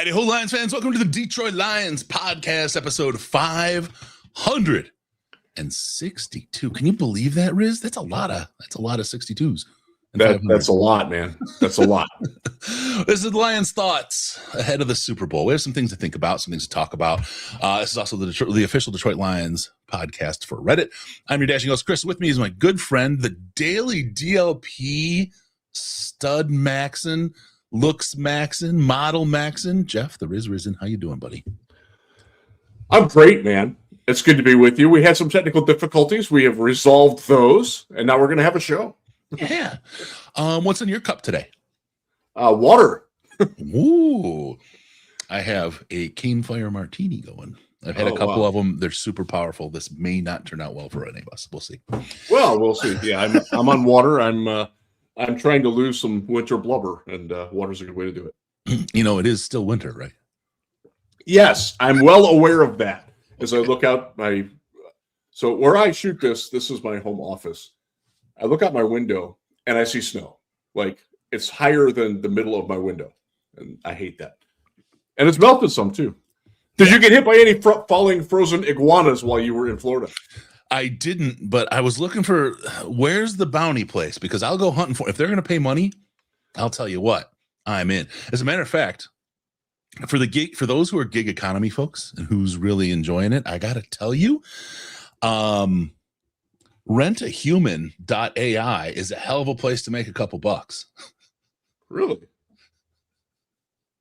Howdy ho, Lions fans. Welcome to the Detroit Lions podcast, episode 562. Can you believe that, Riz? That's a lot of 62s. That's a lot, man. That's a lot. This is the Lions' thoughts ahead of the Super Bowl. We have some things to think about, some things to talk about. This is also the official Detroit Lions podcast for Reddit. I'm your dashing host, Chris. With me is my good friend, the daily DLP stud Maxon, looks Maxon, model Maxon, Jeff, the Riz Rizin. How you doing, buddy? I'm great, man. It's good to be with you. We had some technical difficulties. We have resolved those, and now we're going to have a show. Yeah. What's in your cup today? Water. Ooh. I have a Cane Fire Martini going. I've had a couple of them. They're super powerful. This may not turn out well for any of us. We'll see. Well, we'll see. Yeah, I'm on water. I'm trying to lose some winter blubber, and water's a good way to do it. You know, it is still winter, right? Yes, I'm well aware of that. As I look out so where I shoot this is my home office. I look out my window and I see snow. Like, it's higher than the middle of my window, and I hate that. And it's melted some too. Did you get hit by any falling frozen iguanas while you were in Florida? I didn't, but I was looking for where's the bounty place, because I'll go hunting for. If they're going to pay money, I'll tell you what, I'm in. As a matter of fact, for those who are gig economy folks and who's really enjoying it, I got to tell you, rentahuman.ai is a hell of a place to make a couple bucks. Really?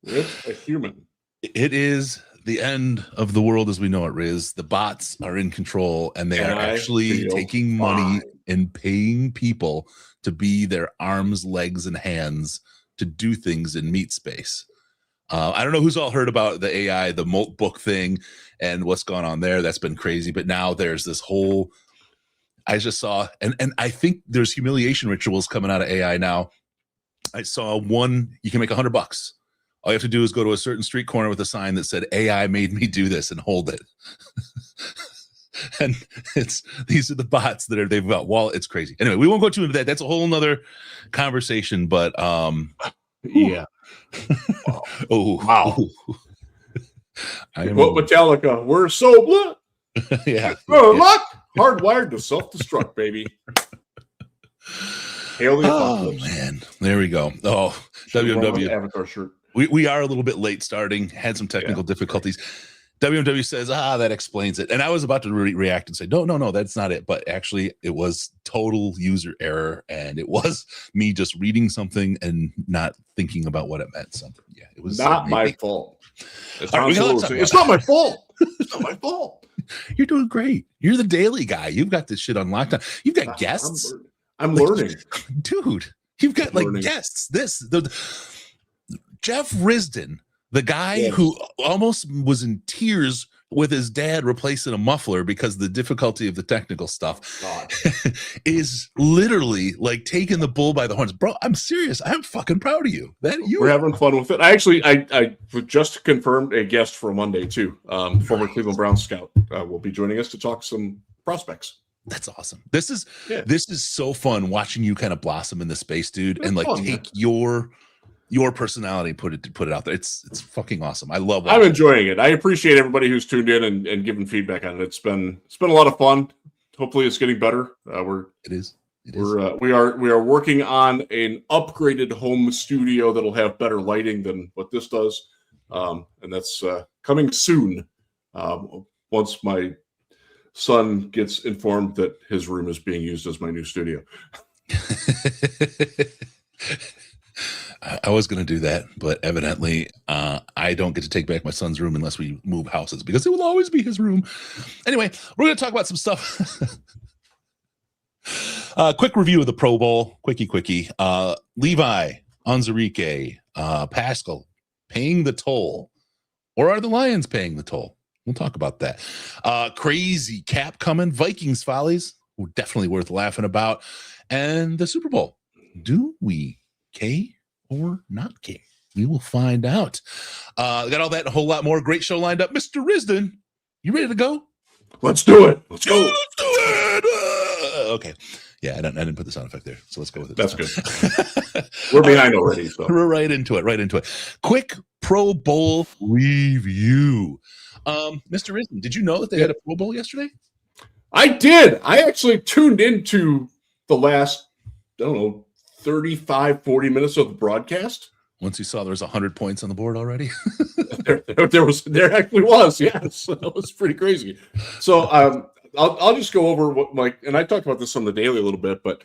Rent a human. It is the end of the world as we know it, Riz. The bots are in control, and they are actually taking money and paying people to be their arms, legs, and hands to do things in meat space. I don't know who's all heard about the AI, the Molt book thing, and what's gone on there. That's been crazy. But now there's this whole, I just saw, and I think there's humiliation rituals coming out of AI now. I saw one, you can make $100. All you have to do is go to a certain street corner with a sign that said, AI made me do this, and hold it. And these are the bots that they've got. Well, it's crazy. Anyway, we won't go too into that. That's a whole nother conversation, but yeah. Wow. Oh, wow. Metallica, we're so blood. Yeah. Luck, hardwired to self-destruct, baby. Hail the apocalypse. Man, there we go. Oh, WMW Avatar shirt. We are a little bit late starting, had some technical difficulties. WMW says, that explains it. And I was about to react and say, no, that's not it. But actually, it was total user error. And it was me just reading something and not thinking about what it meant. So, yeah, it was not my fault. It's not my fault. It's not my fault. You're doing great. You're the daily guy. You've got this shit on lockdown. You've got guests. I'm learning. Dude, you've got guests. Jeff Risdon, the guy who almost was in tears with his dad replacing a muffler because of the difficulty of the technical stuff, is literally like taking the bull by the horns. Bro, I'm serious. I'm fucking proud of you. We're having fun with it. I just confirmed a guest for Monday too. Former Cleveland Browns scout will be joining us to talk some prospects. That's awesome. This is so fun watching you kind of blossom in the space, dude, and take your personality, put it out there. It's fucking awesome. I love I'm enjoying it. I appreciate everybody who's tuned in and giving feedback on it. It's been a lot of fun. Hopefully it's getting better. We are working on an upgraded home studio that'll have better lighting than what this does. And that's coming soon. Once my son gets informed that his room is being used as my new studio. I was going to do that, but evidently I don't get to take back my son's room unless we move houses, because it will always be his room. Anyway, we're going to talk about some stuff. Quick review of the Pro Bowl. Quickie. Levi, Onwuzurike, Pascal paying the toll. Or are the Lions paying the toll? We'll talk about that. Crazy cap coming. Vikings follies. Definitely worth laughing about. And the Super Bowl. Do we K or not K? We will find out. Got all that and a whole lot more. Great show lined up. Mr. Risdon, you ready to go? Let's do it. Let's go. Let's do it. Okay. Yeah, I didn't put the sound effect there, so let's go with it. That's good. We're behind already. So we're right into it. Quick Pro Bowl review. Mr. Risen, did you know that they had a Pro Bowl yesterday? I did. I actually tuned into the last, 35, 40 minutes of the broadcast. Once you saw there was 100 points on the board already? there actually was, yes. That was pretty crazy. So I'll just go over what and I talked about this on the daily a little bit, but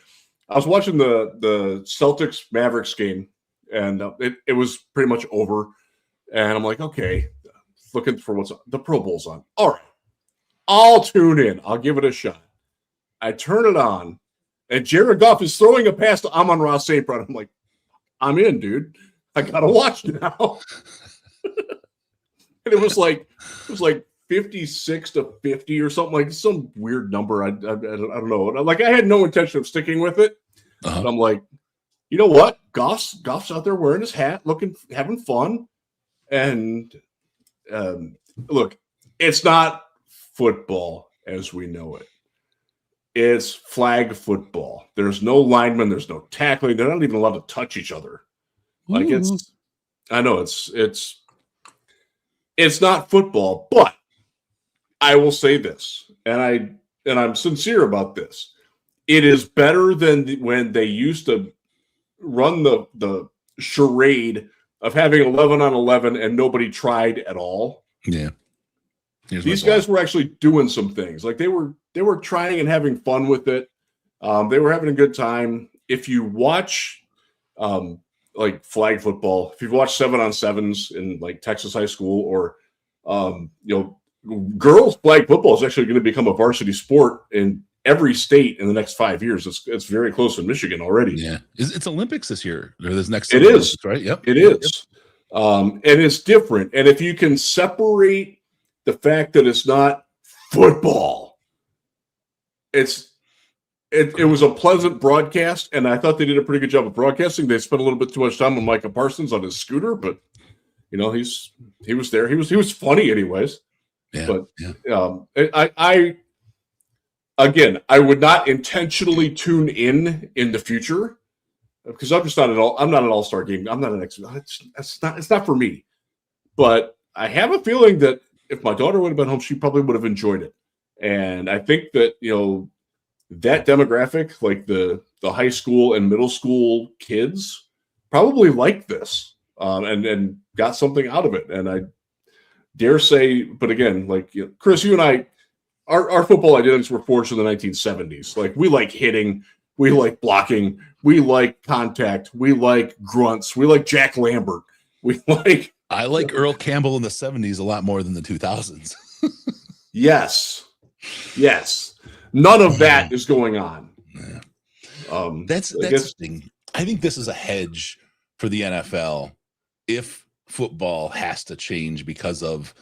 I was watching the Celtics Mavericks game, and it was pretty much over. And I'm like, okay, looking for what's the Pro Bowl's on. All right, I'll tune in. I'll give it a shot. I turn it on, and Jared Goff is throwing a pass to Amon-Ra St. Brown. I'm like, I'm in, dude. I gotta watch now. And it was like 56-50 or something, like some weird number. I don't know. Like, I had no intention of sticking with it. But I'm like, you know what? Goff's out there wearing his hat, having fun. And look, it's not football as we know it. It's flag football. There's no linemen. There's no tackling. They're not even allowed to touch each other. Like, I know it's not football, but I will say this, and I'm sincere about this. It is better than when they used to run the charade of having 11 on 11 and nobody tried at all. Yeah. These guys were actually doing some things. Like, they were trying and having fun with it. They were having a good time. If you watch like flag football, if you've watched 7-on-7s in like Texas high school, or girls flag football is actually going to become a varsity sport in every state in the next 5 years. It's very close in Michigan already. Yeah, it's Olympics this year or this next. It is, right? Yep, it is. And it's different. And if you can separate the fact that it's not football, it was a pleasant broadcast, and I thought they did a pretty good job of broadcasting. They spent a little bit too much time on Micah Parsons on his scooter, but he was there. He was funny anyways. Yeah. But I would not intentionally tune in the future, because I'm not an all-star game. I'm not an expert. It's not for me. But I have a feeling that if my daughter would have been home, she probably would have enjoyed it. And I think that, that demographic, like the high school and middle school kids, probably liked this and got something out of it. And I dare say, but again, like, Chris, you and I, our football identities were forged in the 1970s. Like, we like hitting, we like blocking, we like contact, we like grunts, we like Jack Lambert, I like Earl Campbell in the 70s a lot more than the 2000s. Yes. None of that is going on. Yeah. That's interesting. I think this is a hedge for the NFL if football has to change because of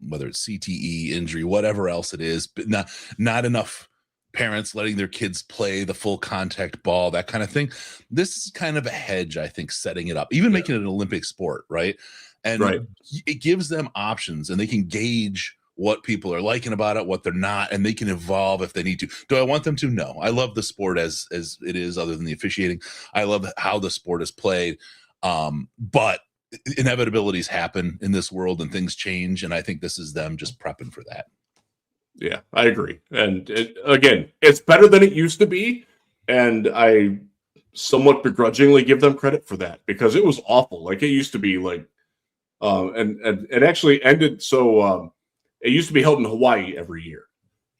whether it's CTE, injury, whatever else it is, but not enough parents letting their kids play the full contact ball, that kind of thing. This is kind of a hedge, I think, setting it up, even making it an Olympic sport, right? And it gives them options, and they can gauge what people are liking about it, what they're not, and they can evolve if they need to. Do I want them to? No. I love the sport as it is, other than the officiating. I love how the sport is played. But inevitabilities happen in this world and things change, and I think this is them just prepping for that. Yeah, I agree. And again, it's better than it used to be, and I somewhat begrudgingly give them credit for that, because it was awful. Like, it used to be like, and it actually ended so. It used to be held in Hawaii every year.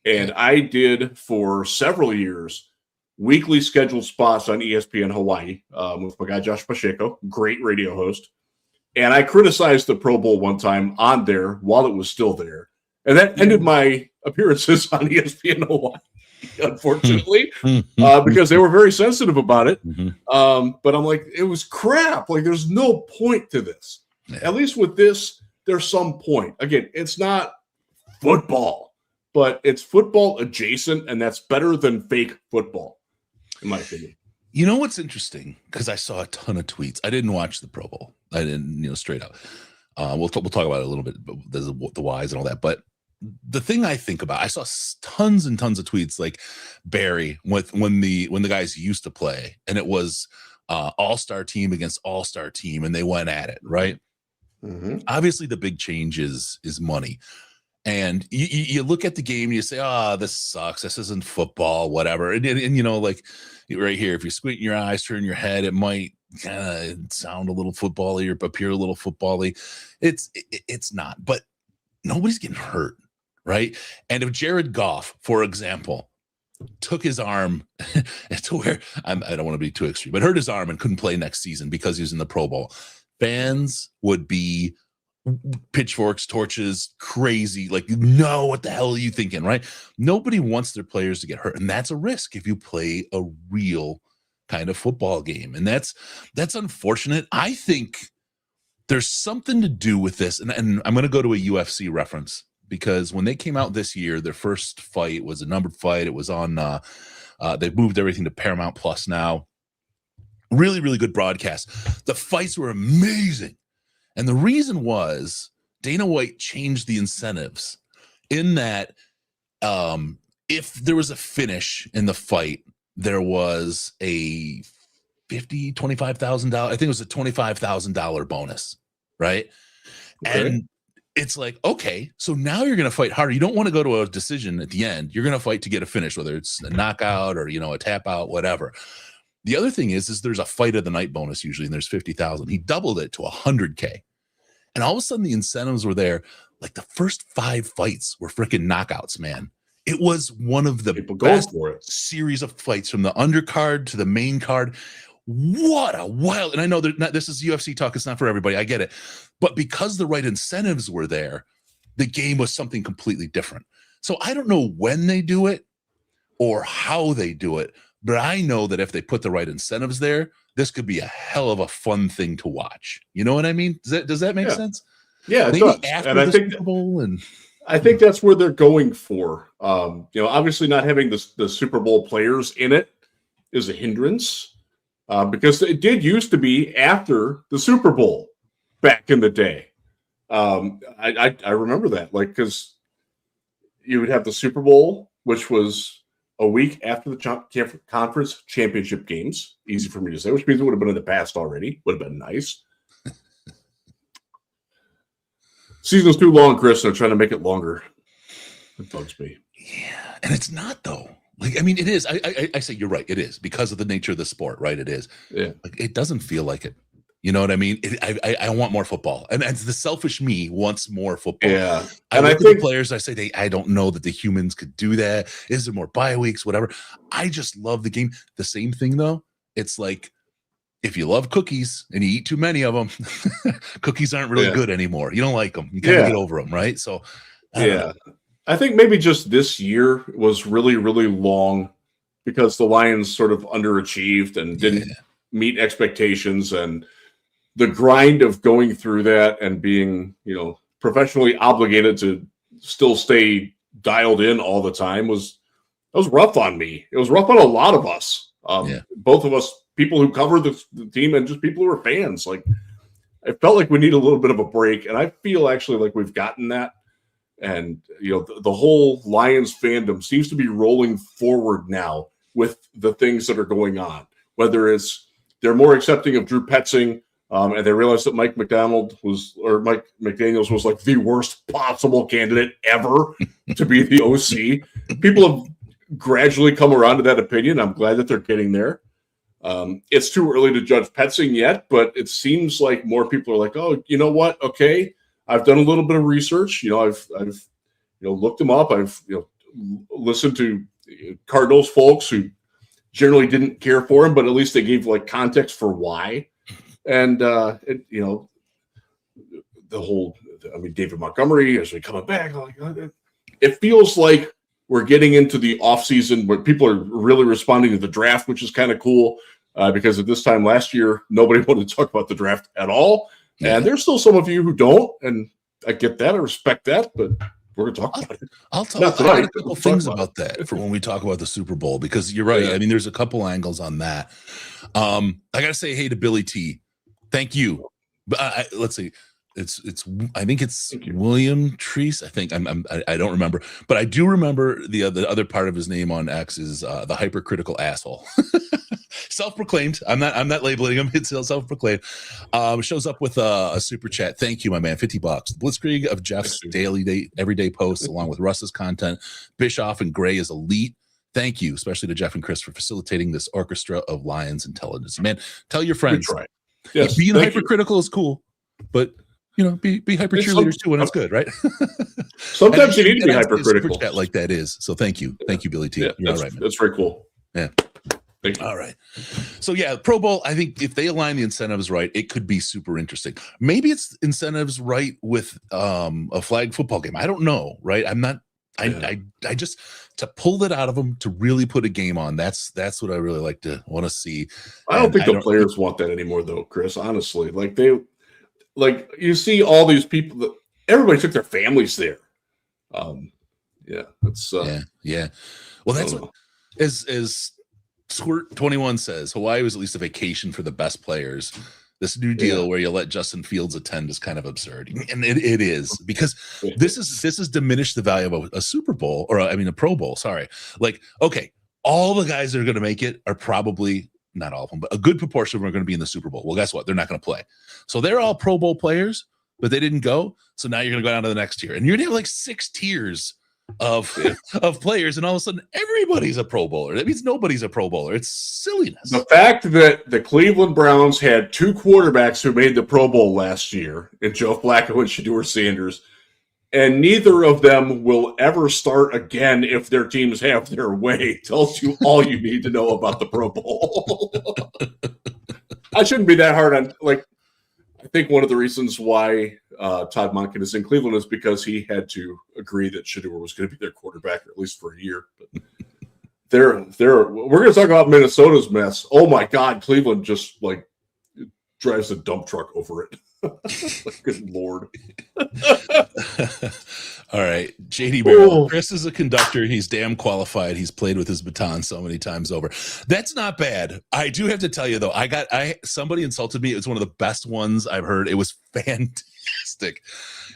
And I did for several years weekly scheduled spots on ESPN Hawaii with my guy Josh Pacheco, great radio host. And I criticized the Pro Bowl one time on there while it was still there. And that ended my appearances on ESPN Hawaii, unfortunately, because they were very sensitive about it. But I'm like, it was crap. Like, there's no point to this. At least with this, there's some point. Again, it's not football, but it's football adjacent, and that's better than fake football, in my opinion. You know what's interesting? Because I saw a ton of tweets. I didn't watch the Pro Bowl. I didn't, straight up. We'll talk about it a little bit, but there's the whys and all that. But the thing I think about, I saw tons and tons of tweets like Barry when the guys used to play, and it was all-star team against all-star team, and they went at it, right? Mm-hmm. Obviously, the big change is money. And you look at the game and you say, oh, this sucks. This isn't football, whatever. And you know, like right here, if you squint your eyes, turn your head, it might kind of sound a little football-y or appear a little football-y. It's not. But nobody's getting hurt, right? And if Jared Goff, for example, took his arm to where I don't want to be too extreme, but hurt his arm and couldn't play next season because he was in the Pro Bowl, fans would be pitchforks, torches, crazy. Like, no, what the hell are you thinking, right? Nobody wants their players to get hurt, and that's a risk if you play a real kind of football game, and that's unfortunate. I think there's something to do with this, and I'm going to go to a UFC reference, because when they came out this year, their first fight was a numbered fight. It was on they moved everything to Paramount Plus now. Really, really good broadcast. The fights were amazing. And the reason was Dana White changed the incentives in that if there was a finish in the fight, there was a $25,000. I think it was a $25,000 bonus, right? Okay. And it's like, okay, so now you're going to fight harder. You don't want to go to a decision at the end. You're going to fight to get a finish, whether it's a knockout or, a tap out, whatever. The other thing is there's a fight of the night bonus usually, and there's 50,000. He doubled it to 100K. And all of a sudden the incentives were there. Like the first 5 fights were freaking knockouts, man. It was one of the best series of fights from the undercard to the main card. What a wild, and I know this is UFC talk. It's not for everybody. I get it. But because the right incentives were there, the game was something completely different. So I don't know when they do it or how they do it, but I know that if they put the right incentives there, this could be a hell of a fun thing to watch. You know what I mean? Does that make sense? Yeah, it does. After the Super Bowl, I think that's where they're going for. Obviously not having the Super Bowl players in it is a hindrance because it did used to be after the Super Bowl back in the day. I remember that, because you would have the Super Bowl, which was a week after the conference championship games. Easy for me to say, which means it would have been in the past already. Would have been nice. Season's too long, Chris. They're trying to make it longer. It bugs me. Yeah, and it's not though. It is. I say you're right. It is because of the nature of the sport, right? It is. Yeah. It doesn't feel like it. You know what I mean? I want more football, and the selfish me wants more football. Yeah, and I think the players, I say I don't know that the humans could do that. Is there more bye weeks? Whatever. I just love the game. The same thing though. It's like if you love cookies and you eat too many of them, cookies aren't really good anymore. You don't like them. You can't get over them, right? So I think maybe just this year was really, really long because the Lions sort of underachieved and didn't meet expectations, and the grind of going through that and being, professionally obligated to still stay dialed in all the time was rough on me. It was rough on a lot of us. Both of us, people who cover the team and just people who are fans. I felt like we need a little bit of a break, and I feel actually like we've gotten that. And, the whole Lions fandom seems to be rolling forward now with the things that are going on, whether it's they're more accepting of Drew Petzing, and they realized that Mike McDaniels was like the worst possible candidate ever to be the OC. People have gradually come around to that opinion. I'm glad that they're getting there. It's too early to judge Petzing yet, but it seems like more people are like, oh, you know what? Okay, I've done a little bit of research. I've looked him up. I've listened to Cardinals folks who generally didn't care for him, but at least they gave context for why. And the whole, David Montgomery is coming back. It feels like we're getting into the offseason where people are really responding to the draft, which is kind of cool because at this time last year, nobody wanted to talk about the draft at all. Yeah. And there's still some of you who don't, and I get that. I respect that, but we're going to talk about it. I'll talk about a couple things about that for when we talk about the Super Bowl, because you're right. Yeah. There's a couple angles on that. I got to say hey to Billy T. Thank you. But let's see. I think it's William Treese. I think I don't remember, but I do remember the other part of his name on X is the hypercritical asshole. Self-proclaimed. I'm not labeling him. It's self-proclaimed. Shows up with a super chat. Thank you, my man. $50. Blitzkrieg of Jeff's everyday posts, along with Russ's content. Bischoff and Gray is elite. Thank you, especially to Jeff and Chris, for facilitating this orchestra of Lions intelligence. Man, tell your friends. Yes, being hypercritical is cool, but be hyper cheerleaders too when it's good, right? Sometimes you need to be hypercritical. Like that is. So thank you, Billy T. Yeah, You're all right, man. That's very cool. Yeah. All right. So yeah, Pro Bowl, I think if they align the incentives right, it could be super interesting. Maybe it's incentives right with a flag football game. I don't know, right? I'm not I just to pull that out of them to really put a game on. That's what I really want to see. I don't think the players want that anymore though, Chris, honestly. Like you see all these people that everybody took their families there. That's yeah. Well, that's what as Squirt 21 says, Hawaii was at least a vacation for the best players. This new deal where you let Justin Fields attend is kind of absurd, and it is, because this has diminished the value of a Super Bowl, or a Pro Bowl. Sorry, okay, all the guys that are going to make it are probably not all of them, but a good proportion of them are going to be in the Super Bowl. Well, guess what? They're not going to play, so they're all Pro Bowl players, but they didn't go. So now you're going to go down to the next tier, and you're going to have 6 tiers of players, and all of a sudden everybody's a Pro Bowler. That means nobody's a Pro Bowler. It's silliness. The fact that the Cleveland Browns had 2 quarterbacks who made the Pro Bowl last year, in Joe Flacco and Shedeur Sanders, and neither of them will ever start again if their teams have their way, tells you all you need to know about the Pro Bowl. I shouldn't be that hard on, I think one of the reasons why Todd Monken is in Cleveland is because he had to agree that Shedeur was going to be their quarterback, at least for a year. But we're going to talk about Minnesota's mess. Oh my God, Cleveland just drives a dump truck over it. Good Lord. All right, JD Barrel. Chris is a conductor. He's damn qualified. He's played with his baton so many times over. That's not bad. I do have to tell you though, somebody insulted me. It was one of the best ones I've heard. It was fantastic.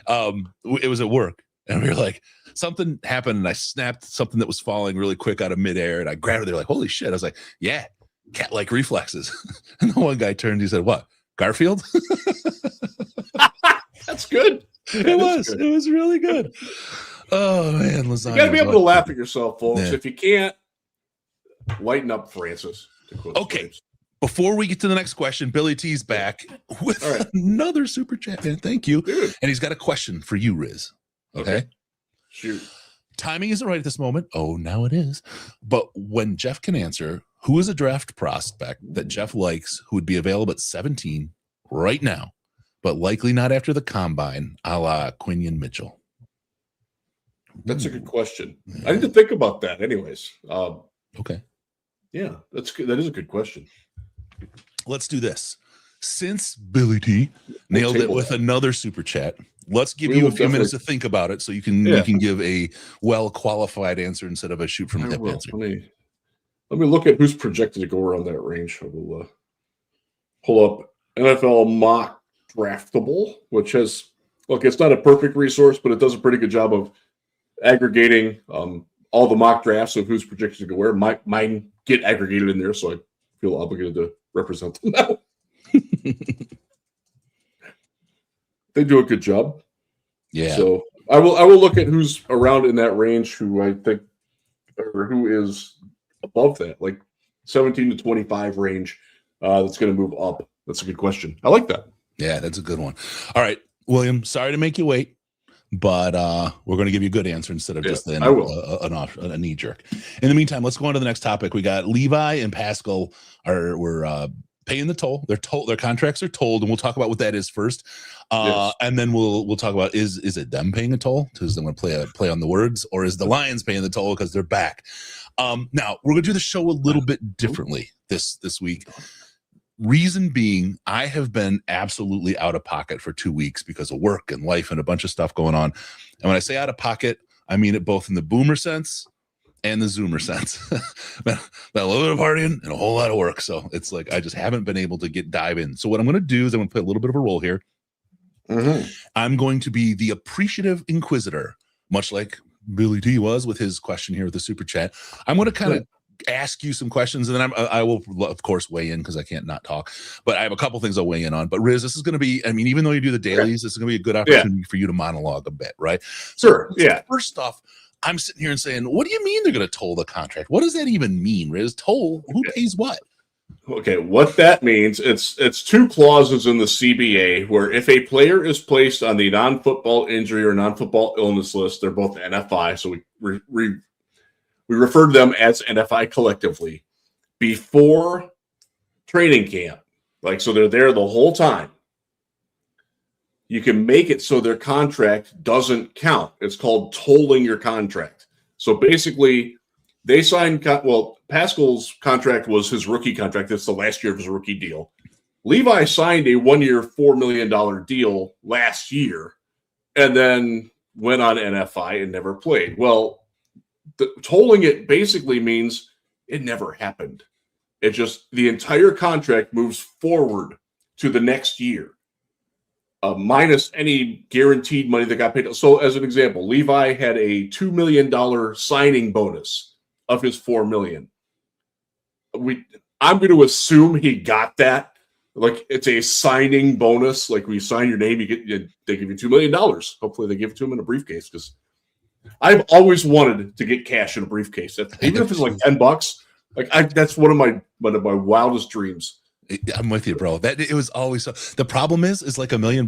It was at work, and we were like, something happened, and I snapped something that was falling really quick out of midair, and I grabbed it. They're like, holy shit. I was like, yeah, cat-like reflexes. And the one guy turned, he said, what, Garfield? That's good. It was really good. Oh man, lasagna. You gotta be able to laugh at yourself, folks. Yeah. If you can't, lighten up, Francis. Okay. Before we get to the next question, Billy T's back with another super chat, man. Thank you. Dude. And he's got a question for you, Riz. Okay. Shoot. Timing isn't right at this moment. Oh, now it is. But when Jeff can answer, who is a draft prospect that Jeff likes who would be available at 17 right now, but likely not after the combine, a la Quinion Mitchell? That's a good question. I need to think about that anyways. Okay. Yeah, that's good. That is a good question. Let's do this. Since Billy T nailed it with another super chat, let's give you a few minutes to think about it so you can give a well-qualified answer instead of a shoot from hip answer. Let me look at who's projected to go around that range. I will pull up NFL Mock Draftable, which has, it's not a perfect resource, but it does a pretty good job of aggregating all the mock drafts of who's projected to go where. Mine get aggregated in there, so I feel obligated to represent them now. They do a good job. Yeah. So I will look at who's around in that range, who I think, or who is above that, 17 to 25 range. That's going to move up. That's a good question. I like that. Yeah, that's a good one. All right, William, sorry to make you wait, but we're going to give you a good answer instead of just a knee jerk. In the meantime, let's go on to the next topic. We got Levi and Pascal were paying the toll. Their contracts are told, and we'll talk about what that is first. And then we'll talk about is it them paying a toll because they want to play on the words, or is the Lions paying the toll because they're back? Now we're going to do the show a little bit differently this week. Reason being, I have been absolutely out of pocket for 2 weeks because of work and life and a bunch of stuff going on. And when I say out of pocket, I mean it both in the boomer sense and the zoomer sense. Been a little bit of partying and a whole lot of work. So it's I just haven't been able to dive in. So what I'm going to do is I'm going to play a little bit of a role here. I'm going to be the appreciative inquisitor, much like Billy T was with his question here with the super chat. I'm going to kind of ask you some questions, and then I will, of course, weigh in because I can't not talk. But I have a couple things I'll weigh in on. But Riz, this is going to be, I mean, even though you do the dailies, this is going to be a good opportunity for you to monologue a bit, right? Sure. So first off, I'm sitting here and saying, what do you mean they're going to toll the contract? What does that even mean, Riz? Toll? Who pays what? Okay, what that means, it's two clauses in the CBA where if a player is placed on the non-football injury or non-football illness list, they're both NFI, so we refer to them as NFI collectively, before training camp, like so they're there the whole time, you can make it so their contract doesn't count. It's called tolling your contract. So basically, they signed, Pascal's contract was his rookie contract. It's the last year of his rookie deal. Levi signed a 1-year, $4 million deal last year and then went on NFI and never played. Well, tolling it basically means it never happened. It just, the entire contract moves forward to the next year, minus any guaranteed money that got paid. So as an example, Levi had a $2 million signing bonus of his $4 million. I'm going to assume he got that. Like it's a signing bonus. Like we sign your name, they give you $2 million. Hopefully they give it to him in a briefcase, because I've always wanted to get cash in a briefcase. Even if it's like $10, like that's one of my wildest dreams. I'm with you, bro. That it was always so. The problem is like $1 million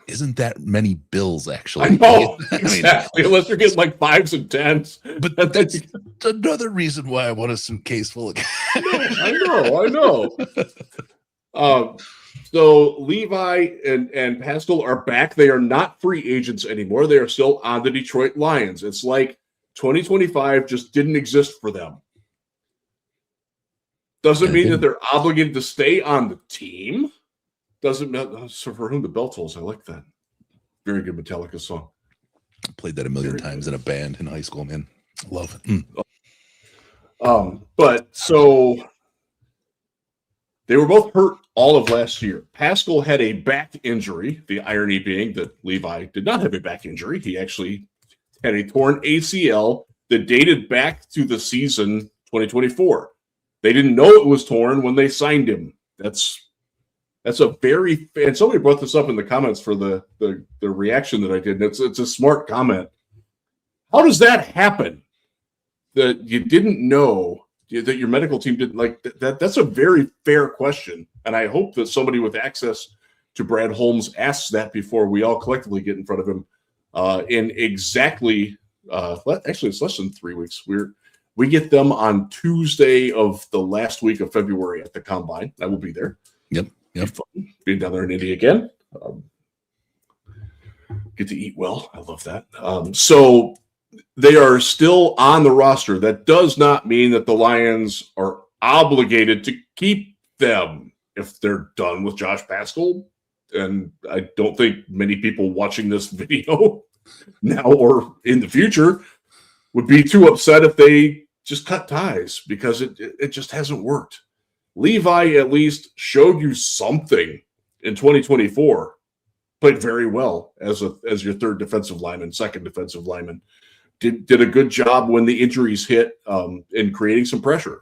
isn't that many bills actually. I know, exactly. Unless you're getting like 5s and 10s. But that's another reason why I want a suitcase full of cash. I know. So Levi and Pascal are back. They are not free agents anymore. They are still on the Detroit Lions. It's like 2025 just didn't exist for them. Doesn't mean that they're obligated to stay on the team. Doesn't matter. So for whom the bell tolls, I like that. Very good Metallica song. I played that a million times in a band in high school, man. Love it. But so they were both hurt all of last year. Pascal had a back injury, the irony being that Levi did not have a back injury. He actually had a torn ACL that dated back to the season 2024. They didn't know it was torn when they signed him. That's a very, and somebody brought this up in the comments for the reaction that I did. And it's a smart comment. How does that happen? That you didn't know, that your medical team didn't like that? That's a very fair question. And I hope that somebody with access to Brad Holmes asks that before we all collectively get in front of him in exactly, actually it's less than 3 weeks. We get them on Tuesday of the last week of February at the Combine. I will be there. Yep. Being down there in Indy again. Get to eat well. I love that. So they are still on the roster. That does not mean that the Lions are obligated to keep them if they're done with Josh Pascal. And I don't think many people watching this video now or in the future would be too upset if they just cut ties, because it just hasn't worked. Levi at least showed you something in 2024. Played very well as your third defensive lineman, second defensive lineman. Did a good job when the injuries hit in creating some pressure.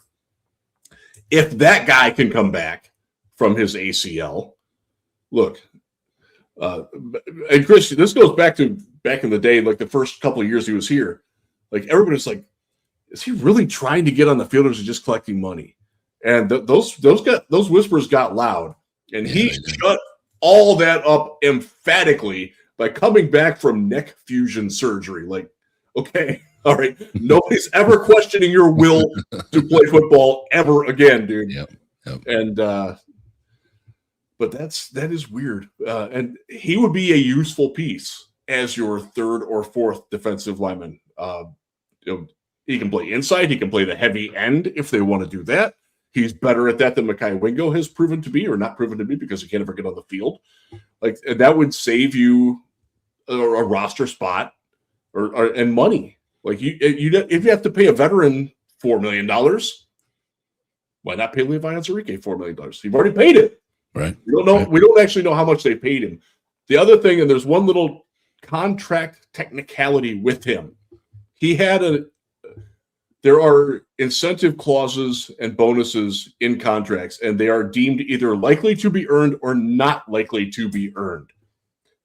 If that guy can come back from his ACL, look, and Chris, this goes back in the day, like the first couple of years he was here. Like everybody's like, is he really trying to get on the field, or is he just collecting money? And those whispers got loud, and he shut all that up emphatically by coming back from neck fusion surgery. Like, okay, all right, nobody's ever questioning your will to play football ever again, dude. Yep. And but that is weird. And he would be a useful piece as your third or fourth defensive lineman. He can play inside. He can play the heavy end if they want to do that. He's better at that than Mekhi Wingo has proven to be, or not proven to be, because he can't ever get on the field. Like that would save you a roster spot and money. Like if you have to pay a veteran $4 million, why not pay Levi Onwuzurike $4 million? You've already paid it. Right. We don't know. Right. We don't actually know how much they paid him. The other thing, and there's one little contract technicality with him. There are incentive clauses and bonuses in contracts, and they are deemed either likely to be earned or not likely to be earned.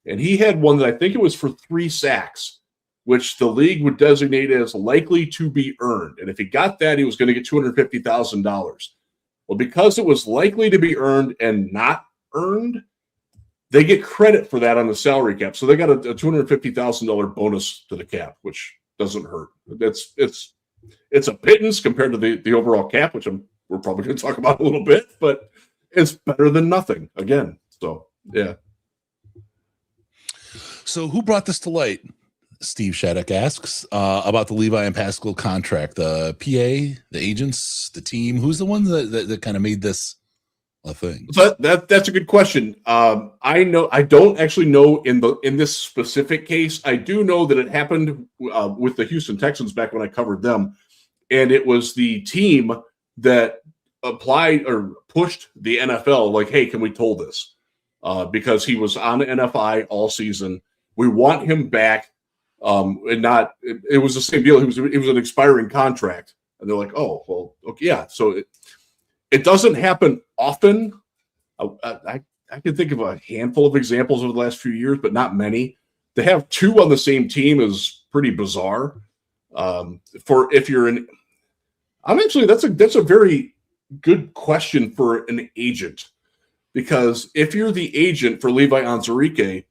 And he had one that I think it was for 3 sacks, which the league would designate as likely to be earned. And if he got that, he was going to get $250,000. Well, because it was likely to be earned and not earned, they get credit for that on the salary cap. So they got a $250,000 bonus to the cap, which doesn't hurt. It's a pittance compared to the overall cap, which we're probably going to talk about a little bit, but it's better than nothing again. So, yeah. So who brought this to light? Steve Shattuck asks about the Levi and Pascal contract. The PA, the agents, the team. Who's the one that kind of made this a thing? So that's a good question. I don't actually know in this specific case. I do know that it happened with the Houston Texans back when I covered them, and it was the team that applied or pushed the NFL like, "Hey, can we toll this?" Because he was on NFI all season. We want him back. It was the same deal. It was an expiring contract, and they're like, "Oh, well, okay, yeah." So it doesn't happen often. I can think of a handful of examples over the last few years, but not many. To have 2 on the same team is pretty bizarre. That's a very good question for an agent, because if you're the agent for Levi Onwuzurike,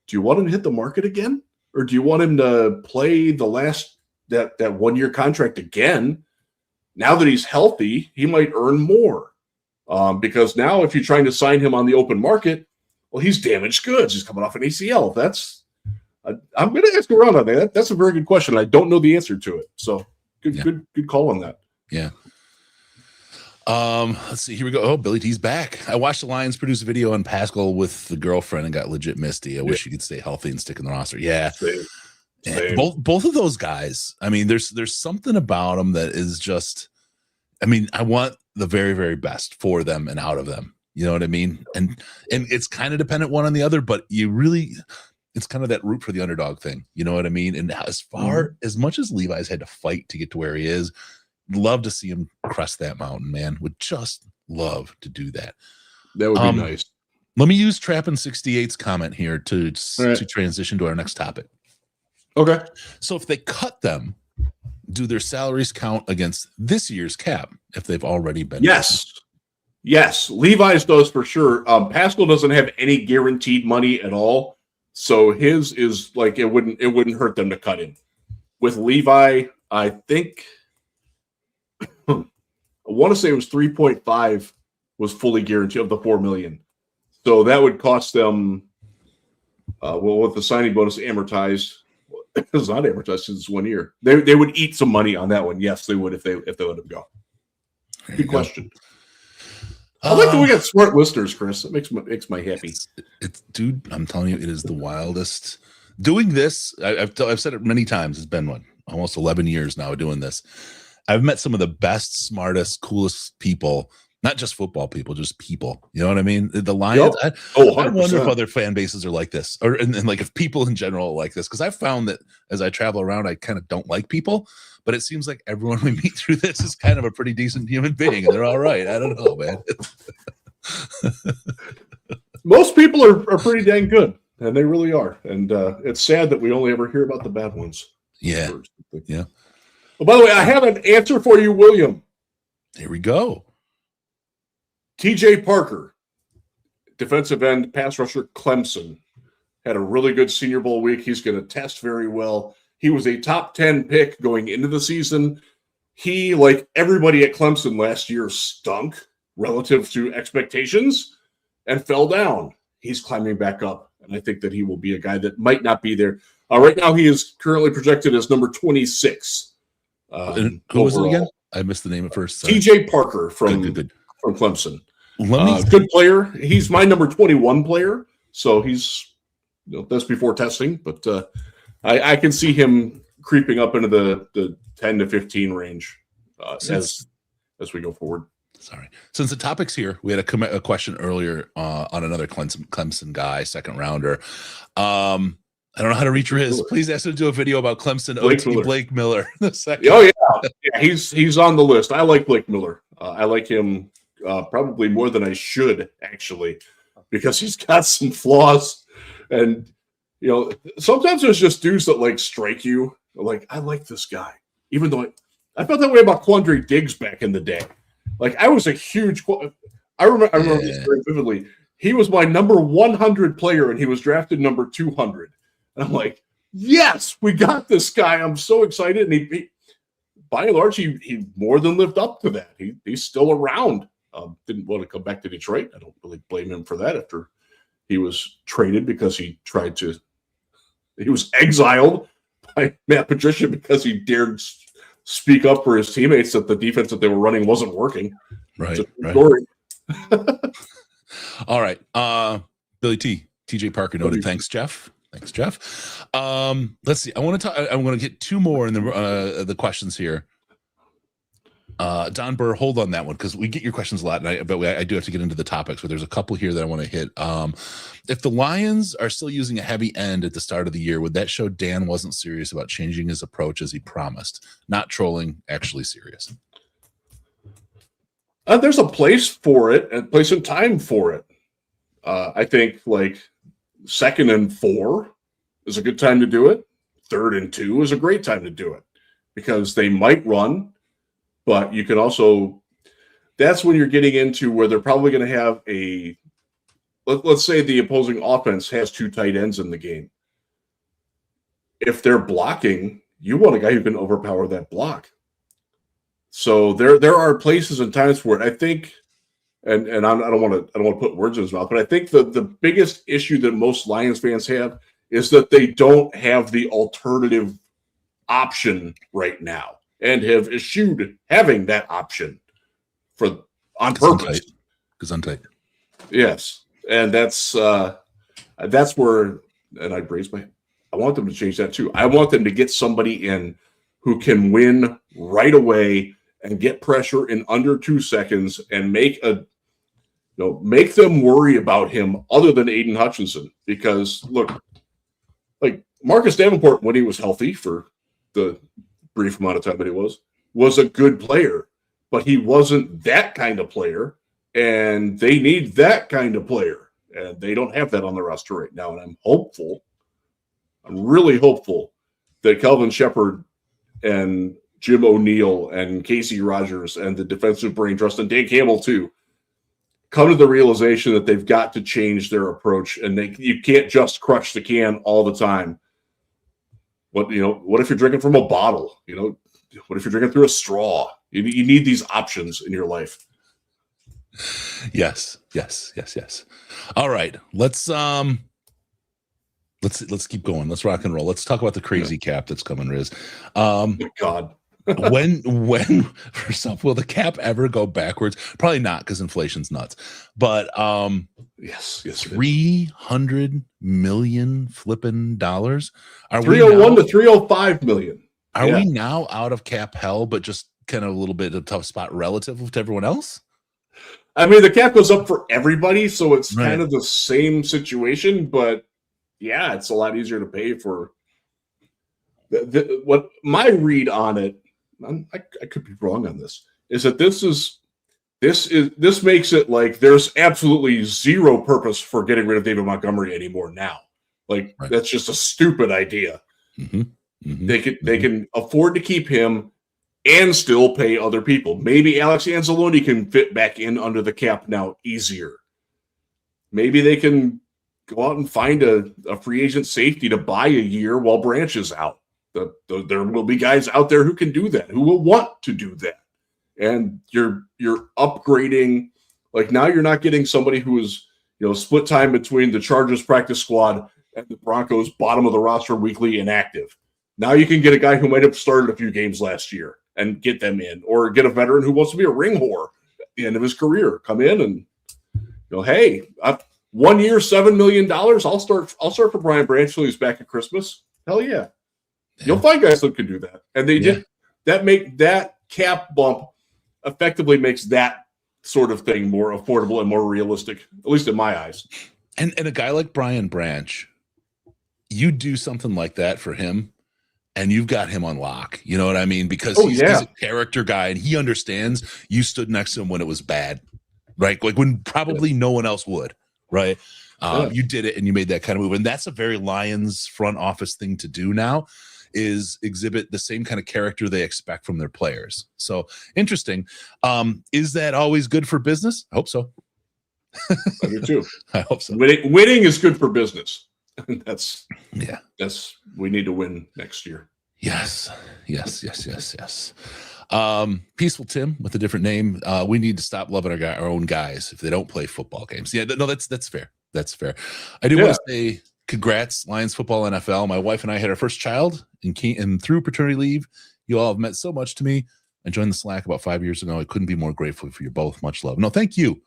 do you want him to hit the market again? Or do you want him to play that 1-year contract again? Now that he's healthy, he might earn more. Because now if you're trying to sign him on the open market, well, he's damaged goods. He's coming off an ACL. I'm going to ask around on that. That's a very good question. I don't know the answer to it. So good call on that. Yeah. Let's see. Here we go. Oh, Billy T's back. I watched the Lions produce a video on Pascal with the girlfriend and got legit misty. I wish he could stay healthy and stick in the roster. Yeah. Same. Both of those guys. I mean, there's something about them that is just, I mean, I want the very, very best for them and out of them. You know what I mean? And it's kind of dependent one on the other, but it's kind of that root for the underdog thing. You know what I mean? And as much as Levi's had to fight to get to where he is, love to see him crest that mountain, man. Would just love to do that. That would be nice. Let me use Trappin 68's comment here to transition to our next topic. Okay. So if they cut them, do their salaries count against this year's cap if they've already been? Yes. Levi's does for sure. Pascal doesn't have any guaranteed money at all. So his is like, it wouldn't hurt them to cut him. With Levi, I think, I want to say it was 3.5 was fully guaranteed of the 4 million. So that would cost them, with the signing bonus amortized, it's not amortized since it's 1 year. They would eat some money on that one. Yes, they would if they let him go. Good question. I like that we got smart listeners, Chris. It makes my happy. It's dude, I'm telling you, it is the wildest. Doing this, I've said it many times. It's been almost 11 years now doing this. I've met some of the best, smartest, coolest people, not just football people, just people. You know what I mean? The Lions. Yep. I wonder if other fan bases are like this, and like if people in general are like this. Because I've found that as I travel around, I kind of don't like people, but it seems like everyone we meet through this is kind of a pretty decent human being, and they're all right. I don't know, man. Most people are pretty dang good, and they really are. And it's sad that we only ever hear about the bad ones. Yeah. Yeah. Oh, by the way, I have an answer for you, William. Here we go. TJ Parker, defensive end, pass rusher, Clemson, had a really good Senior Bowl week. He's going to test very well. He was a top 10 pick going into the season. He, like everybody at Clemson last year, stunk relative to expectations and fell down. He's climbing back up, and I think that he will be a guy that might not be there. Right now, he is currently projected as number 26. Who was it again? I missed the name at first. Sorry. TJ Parker from Clemson. Good player. He's my number 21 player, so he's that's before testing, but I can see him creeping up into the 10 to 15 range as we go forward. Sorry. Since the topic's here, we had a question earlier on another Clemson guy, second rounder. I don't know how to reach Riz. Please ask him to do a video about Clemson Blake Miller. The second. Oh yeah, he's on the list. I like Blake Miller. I like him probably more than I should, actually, because he's got some flaws. And sometimes there's just dudes that like strike you. Like, I like this guy, even though I felt that way about Quandre Diggs back in the day. Like, I was a huge. I remember this very vividly. He was my number 100 player, and he was drafted number 200. And I'm like, yes, we got this guy. I'm so excited. And he by and large, he more than lived up to that. He's still around. Didn't want to come back to Detroit. I don't really blame him for that after he was traded because he was exiled by Matt Patricia because he dared speak up for his teammates that the defense that they were running wasn't working. Right. Story. All right. Billy TJ Parker noted. Thanks, Jeff. Let's see. I want to get two more in the questions here. Don Burr, hold on that one because we get your questions a lot, and I do have to get into the topics, but there's a couple here that I want to hit. If the Lions are still using a heavy end at the start of the year, would that show Dan wasn't serious about changing his approach as he promised? Not trolling, actually serious. There's a place for it, and place and time for it. I think like 2nd and 4 is a good time to do it. 3rd and 2 is a great time to do it because they might run. But you can also, that's when you're getting into where they're probably going to have let's say the opposing offense has 2 tight ends in the game. If they're blocking, you want a guy who can overpower that block. So there are places and times for it. I think, and I don't want to put words in his mouth, but I think the biggest issue that most Lions fans have is that they don't have the alternative option right now. And have eschewed having that option on purpose. Because I'm tight. Yes, and that's where. And I want them to change that too. I want them to get somebody in who can win right away and get pressure in under 2 seconds and make them worry about him other than Aiden Hutchinson. Because look, like Marcus Davenport when he was healthy for the brief amount of time that he was a good player, but he wasn't that kind of player, and they need that kind of player, and they don't have that on the roster right now. And I'm really hopeful that Kelvin Shepard and Jim O'Neill and Casey Rogers and the defensive brain trust and Dan Campbell too come to the realization that they've got to change their approach, and you can't just crush the can all the time. What if you're drinking from a bottle? What if you're drinking through a straw? You need these options in your life. Yes. All right, let's keep going. Let's rock and roll. Let's talk about the crazy cap that's coming, Riz. God. when first off, will the cap ever go backwards? Probably not, because inflation's nuts. But yes, $300 million flipping dollars. Are 301 to 305 million. Are we now out of cap hell, but just kind of a little bit of a tough spot relative to everyone else? I mean, the cap goes up for everybody, so it's kind of the same situation. But yeah, it's a lot easier to pay for. What my read on it, I could be wrong on this, is that this makes it like there's absolutely zero purpose for getting rid of David Montgomery anymore now. Like that's just a stupid idea. They can afford to keep him and still pay other people. Maybe Alex Anzalone can fit back in under the cap now easier. Maybe they can go out and find a free agent safety to buy a year while Branch is out. There will be guys out there who can do that, who will want to do that. And you're upgrading. Like now you're not getting somebody who is, split time between the Chargers practice squad and the Broncos bottom of the roster weekly inactive. Now you can get a guy who might have started a few games last year and get them in, or get a veteran who wants to be a ring whore at the end of his career. Come in and hey, 1 year, $7 million. I'll start for Brian Branch till he's back at Christmas. Hell yeah. You'll find guys that can do that. And they did that. Make that cap bump effectively makes that sort of thing more affordable and more realistic, at least in my eyes. And a guy like Brian Branch, you do something like that for him, and you've got him on lock. You know what I mean? Because he's a character guy, and he understands you stood next to him when it was bad, right? Like when probably no one else would, right? You did it, and you made that kind of move. And that's a very Lions front office thing to do now, is exhibit the same kind of character they expect from their players. So interesting. Is that always good for business? I hope so. I do too. I hope so. Winning is good for business. That's we need to win next year. Yes. Peaceful Tim with a different name. We need to stop loving our own guys if they don't play football games. Yeah, no, that's fair. That's fair. I do want to say congrats, Lions football, NFL. My wife and I had our first child and through paternity leave. You all have meant so much to me. I joined the Slack about 5 years ago. I couldn't be more grateful for you both. Much love. No, thank you.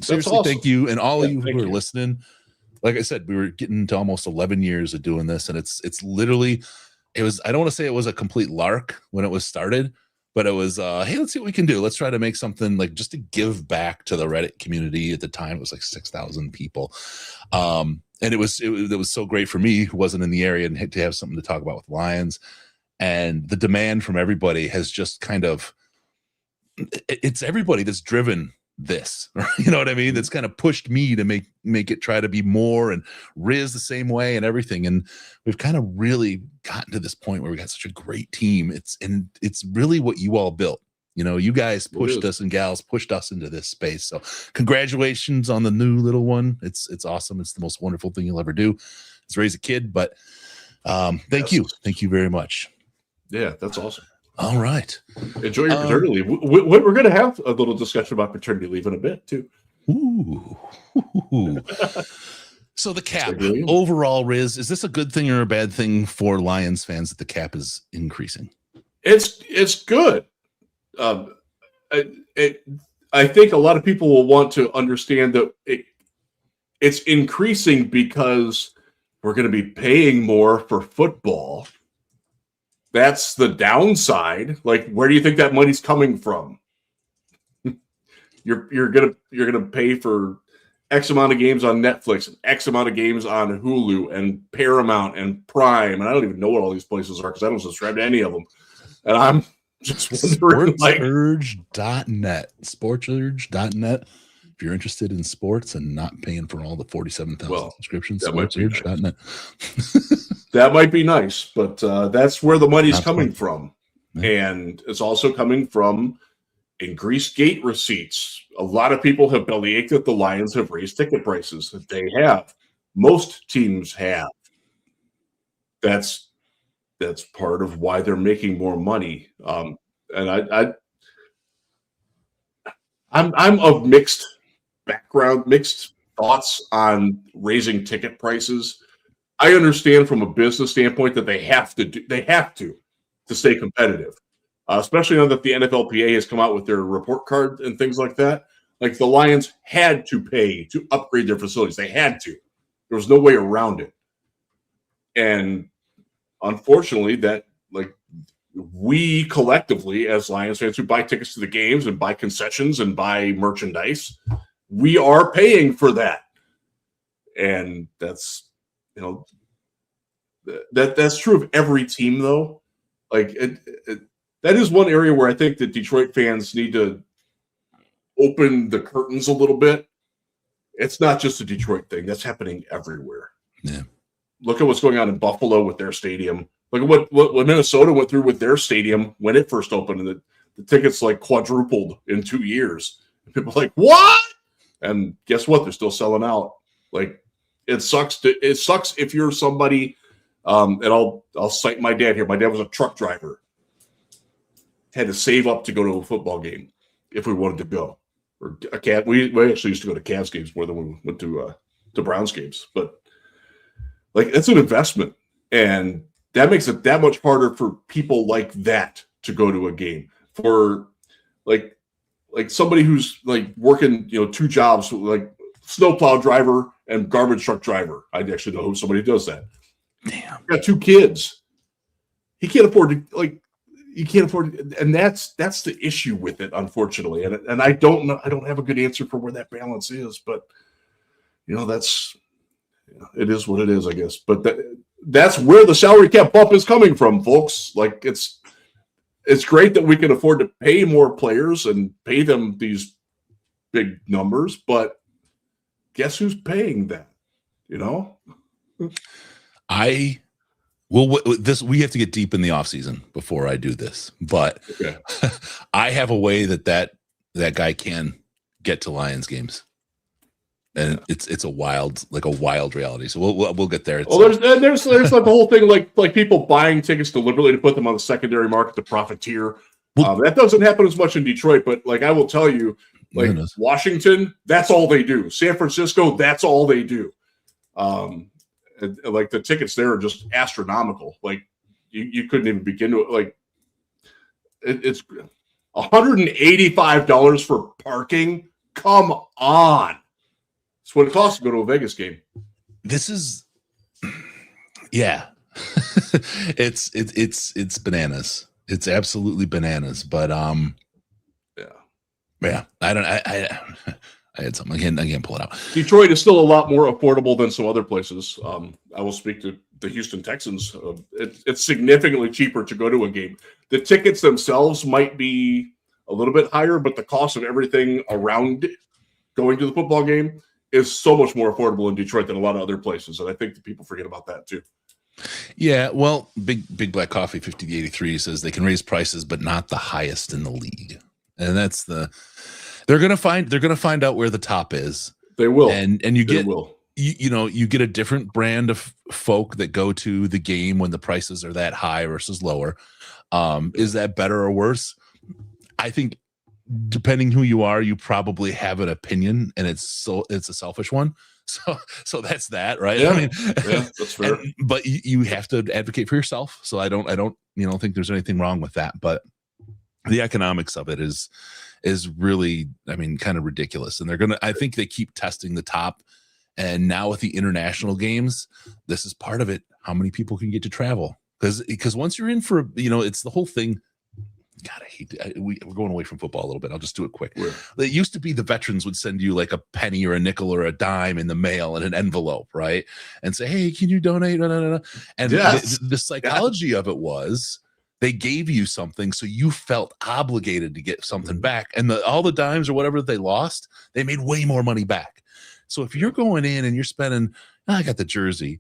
Seriously, awesome. Thank you. And all of you who are listening. Like I said, we were getting to almost 11 years of doing this, and it's literally, I don't want to say it was a complete lark when it was started, but it was, hey, let's see what we can do. Let's try to make something like just to give back to the Reddit community. At the time, it was like 6,000 people. And it was so great for me, who wasn't in the area, and to have something to talk about with Lions. And the demand from everybody has just kind of, it's everybody that's driven this, you know what I mean? That's kind of pushed me to make it try to be more, and Riz the same way and everything. And we've kind of really gotten to this point where we got such a great team. It's really what you all built. You know, you guys pushed us, and gals pushed us into this space. So congratulations on the new little one. It's awesome. It's the most wonderful thing you'll ever do, is raise a kid. But thank you very much. Yeah, that's awesome. All right. Enjoy your paternity leave. We're going to have a little discussion about paternity leave in a bit, too. Ooh. So the cap, overall, Riz, is this a good thing or a bad thing for Lions fans that the cap is increasing? It's good. I think a lot of people will want to understand that it's increasing because we're going to be paying more for football. That's the downside. Like, where do you think that money's coming from? You're gonna pay for X amount of games on Netflix, and X amount of games on Hulu and Paramount and Prime, and I don't even know what all these places are because I don't subscribe to any of them. And I'm just wondering, SportsUrge.net. SportsUrge.net. If you're interested in sports and not paying for all the 47,000 subscriptions, SportsUrge.net. That might be nice, but that's where the money's coming from. Yeah. And it's also coming from increased gate receipts. A lot of people have bellyached that the Lions have raised ticket prices. They have. Most teams have. That's part of why they're making more money. And I'm of mixed background, mixed thoughts on raising ticket prices. I understand from a business standpoint that they have to stay competitive, especially now that the NFLPA has come out with their report card and things like that. Like, the Lions had to pay to upgrade their facilities. They had to. There was no way around it. And unfortunately, that, like, we collectively as Lions fans who buy tickets to the games and buy concessions and buy merchandise, we are paying for that. And that's, you know, that's true of every team, though. Like, that is one area where I think that Detroit fans need to open the curtains a little bit. It's not just a Detroit thing. That's happening everywhere. Yeah. Look at what's going on in Buffalo with their stadium. Look at what Minnesota went through with their stadium when it first opened, and the tickets like quadrupled in 2 years. And people are like, what? And guess what? They're still selling out. Like, it sucks if you're somebody, and I'll cite my dad here. My dad was a truck driver. Had to save up to go to a football game if we wanted to go. Or a cat. We actually used to go to Cavs games more than we went to Browns games. But, like, it's an investment, and that makes it that much harder for people like that to go to a game. For like somebody who's like working, you know, 2 jobs, like snowplow driver and garbage truck driver. I actually know somebody who does that. Damn. Got 2 kids. He can't afford to, like, you can't afford it. And that's the issue with it, unfortunately. And I don't know. I don't have a good answer for where that balance is, but that's it is what it is, I guess. But that's where the salary cap bump is coming from, folks. Like it's great that we can afford to pay more players and pay them these big numbers, but guess who's paying that? We have to get deep in the offseason before I do this, but okay. I have a way that guy can get to Lions games, and it's a wild reality. So we'll get there. There's like the whole thing like people buying tickets deliberately to put them on the secondary market to profiteer. That doesn't happen as much in Detroit, but like I will tell you, like Washington, that's all they do. San Francisco, that's all they do. Like the tickets there are just astronomical. Like you couldn't even begin to like. It's $185 for parking. Come on, it's what it costs to go to a Vegas game. This is, yeah, it's bananas. It's absolutely bananas. But yeah. I had something. I can't pull it out. Detroit is still a lot more affordable than some other places. I will speak to the Houston Texans. It's significantly cheaper to go to a game. The tickets themselves might be a little bit higher, but the cost of everything around it, going to the football game, is so much more affordable in Detroit than a lot of other places. And I think that people forget about that too. Yeah, well, Big Black Coffee 5083 says they can raise prices, but not the highest in the league. And that's they're gonna find out where the top is. They will, and you get you get a different brand of folk that go to the game when the prices are that high versus lower. Is that better or worse? I think depending who you are, you probably have an opinion, and it's a selfish one. So that's that, right? Yeah, I mean, that's fair. But you have to advocate for yourself. So I don't think there's anything wrong with that. But the economics of it is really, I mean, kind of ridiculous. And I think they keep testing the top. And now with the international games, this is part of it. How many people can get to travel? Because once you're in for, it's the whole thing. God, I hate it. We're going away from football a little bit. I'll just do it quick. Yeah. It used to be the veterans would send you like a penny or a nickel or a dime in the mail in an envelope, right? And say, hey, can you donate? And the psychology of it was they gave you something, so you felt obligated to get something back. And all the dimes or whatever they lost, they made way more money back. So if you're going in and you're spending, I got the jersey,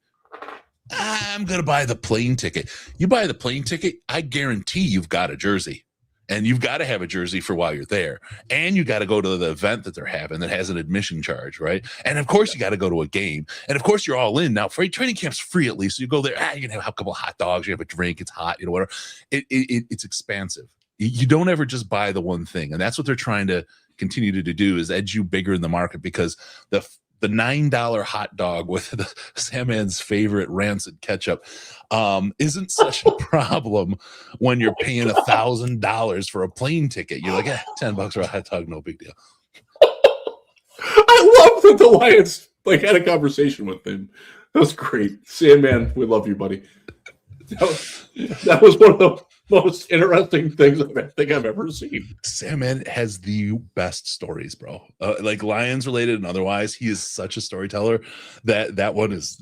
I'm going to buy the plane ticket. You buy the plane ticket, I guarantee you've got a jersey. And you've got to have a jersey for while you're there. And you got to go to the event that they're having that has an admission charge, right? And of course, you got to go to a game. And of course, you're all in. Now, training camp's free at least. So you go there, you're going to have a couple of hot dogs, you have a drink, it's hot, whatever. It's expansive. You don't ever just buy the one thing. And that's what they're trying to continue to do, is edge you bigger in the market, because the $9 hot dog with the Sandman's favorite rancid ketchup isn't such a problem when you're paying $1,000 for a plane ticket. You're like, $10 for a hot dog, no big deal. I love that the Lions had a conversation with him. That was great. Sandman, we love you, buddy. That was one of the most interesting things I think I've ever seen. Sandman has the best stories, bro. Like Lions related and otherwise. He is such a storyteller that one is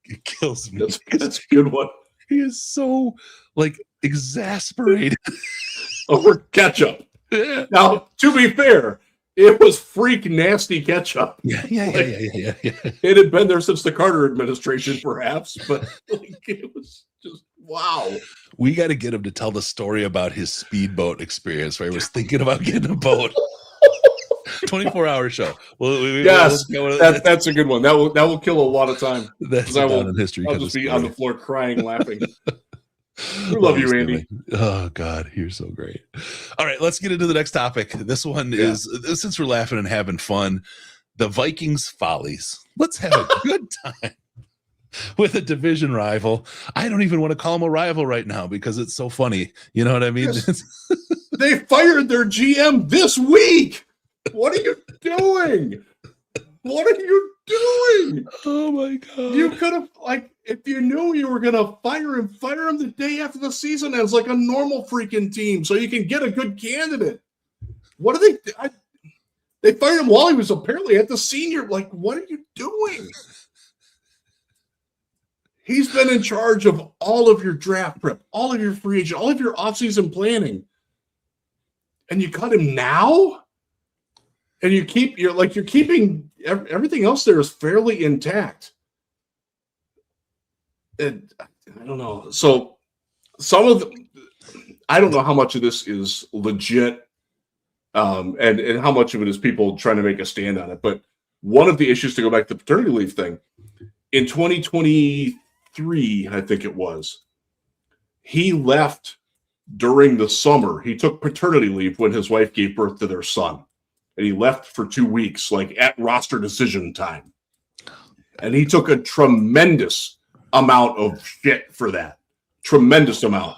it kills me. That's a good one. He is so exasperated over ketchup. Yeah. Now, to be fair, it was freak nasty ketchup. Yeah. It had been there since the Carter administration, perhaps, but it was just wow. We got to get him to tell the story about his speedboat experience where he was thinking about getting a boat. 24-hour show. Yes, that's a good one. That will kill a lot of time. That's in history. I'll just be on the floor crying, laughing. We love you, Andy. Oh, God, you're so great. All right, let's get into the next topic. This one is, since we're laughing and having fun, the Vikings follies. Let's have a good time with a division rival. I don't even want to call them a rival right now because it's so funny. You know what I mean? Yes. They fired their GM this week. What are you doing? What are you doing? Oh my God. You could have, like, if you knew you were going to fire him the day after the season ends like a normal freaking team so you can get a good candidate. What are they fired him while he was apparently at the senior. Like, what are you doing? He's been in charge of all of your draft prep, all of your free agent, all of your offseason planning. And you cut him now? And you're keeping everything else there is fairly intact. And I don't know. So I don't know how much of this is legit. And how much of it is people trying to make a stand on it. But one of the issues, to go back to the paternity leave thing, in 2023, I think it was, he left during the summer. He took paternity leave when his wife gave birth to their son. And he left for 2 weeks, like at roster decision time. And he took a tremendous amount of shit for that. Tremendous amount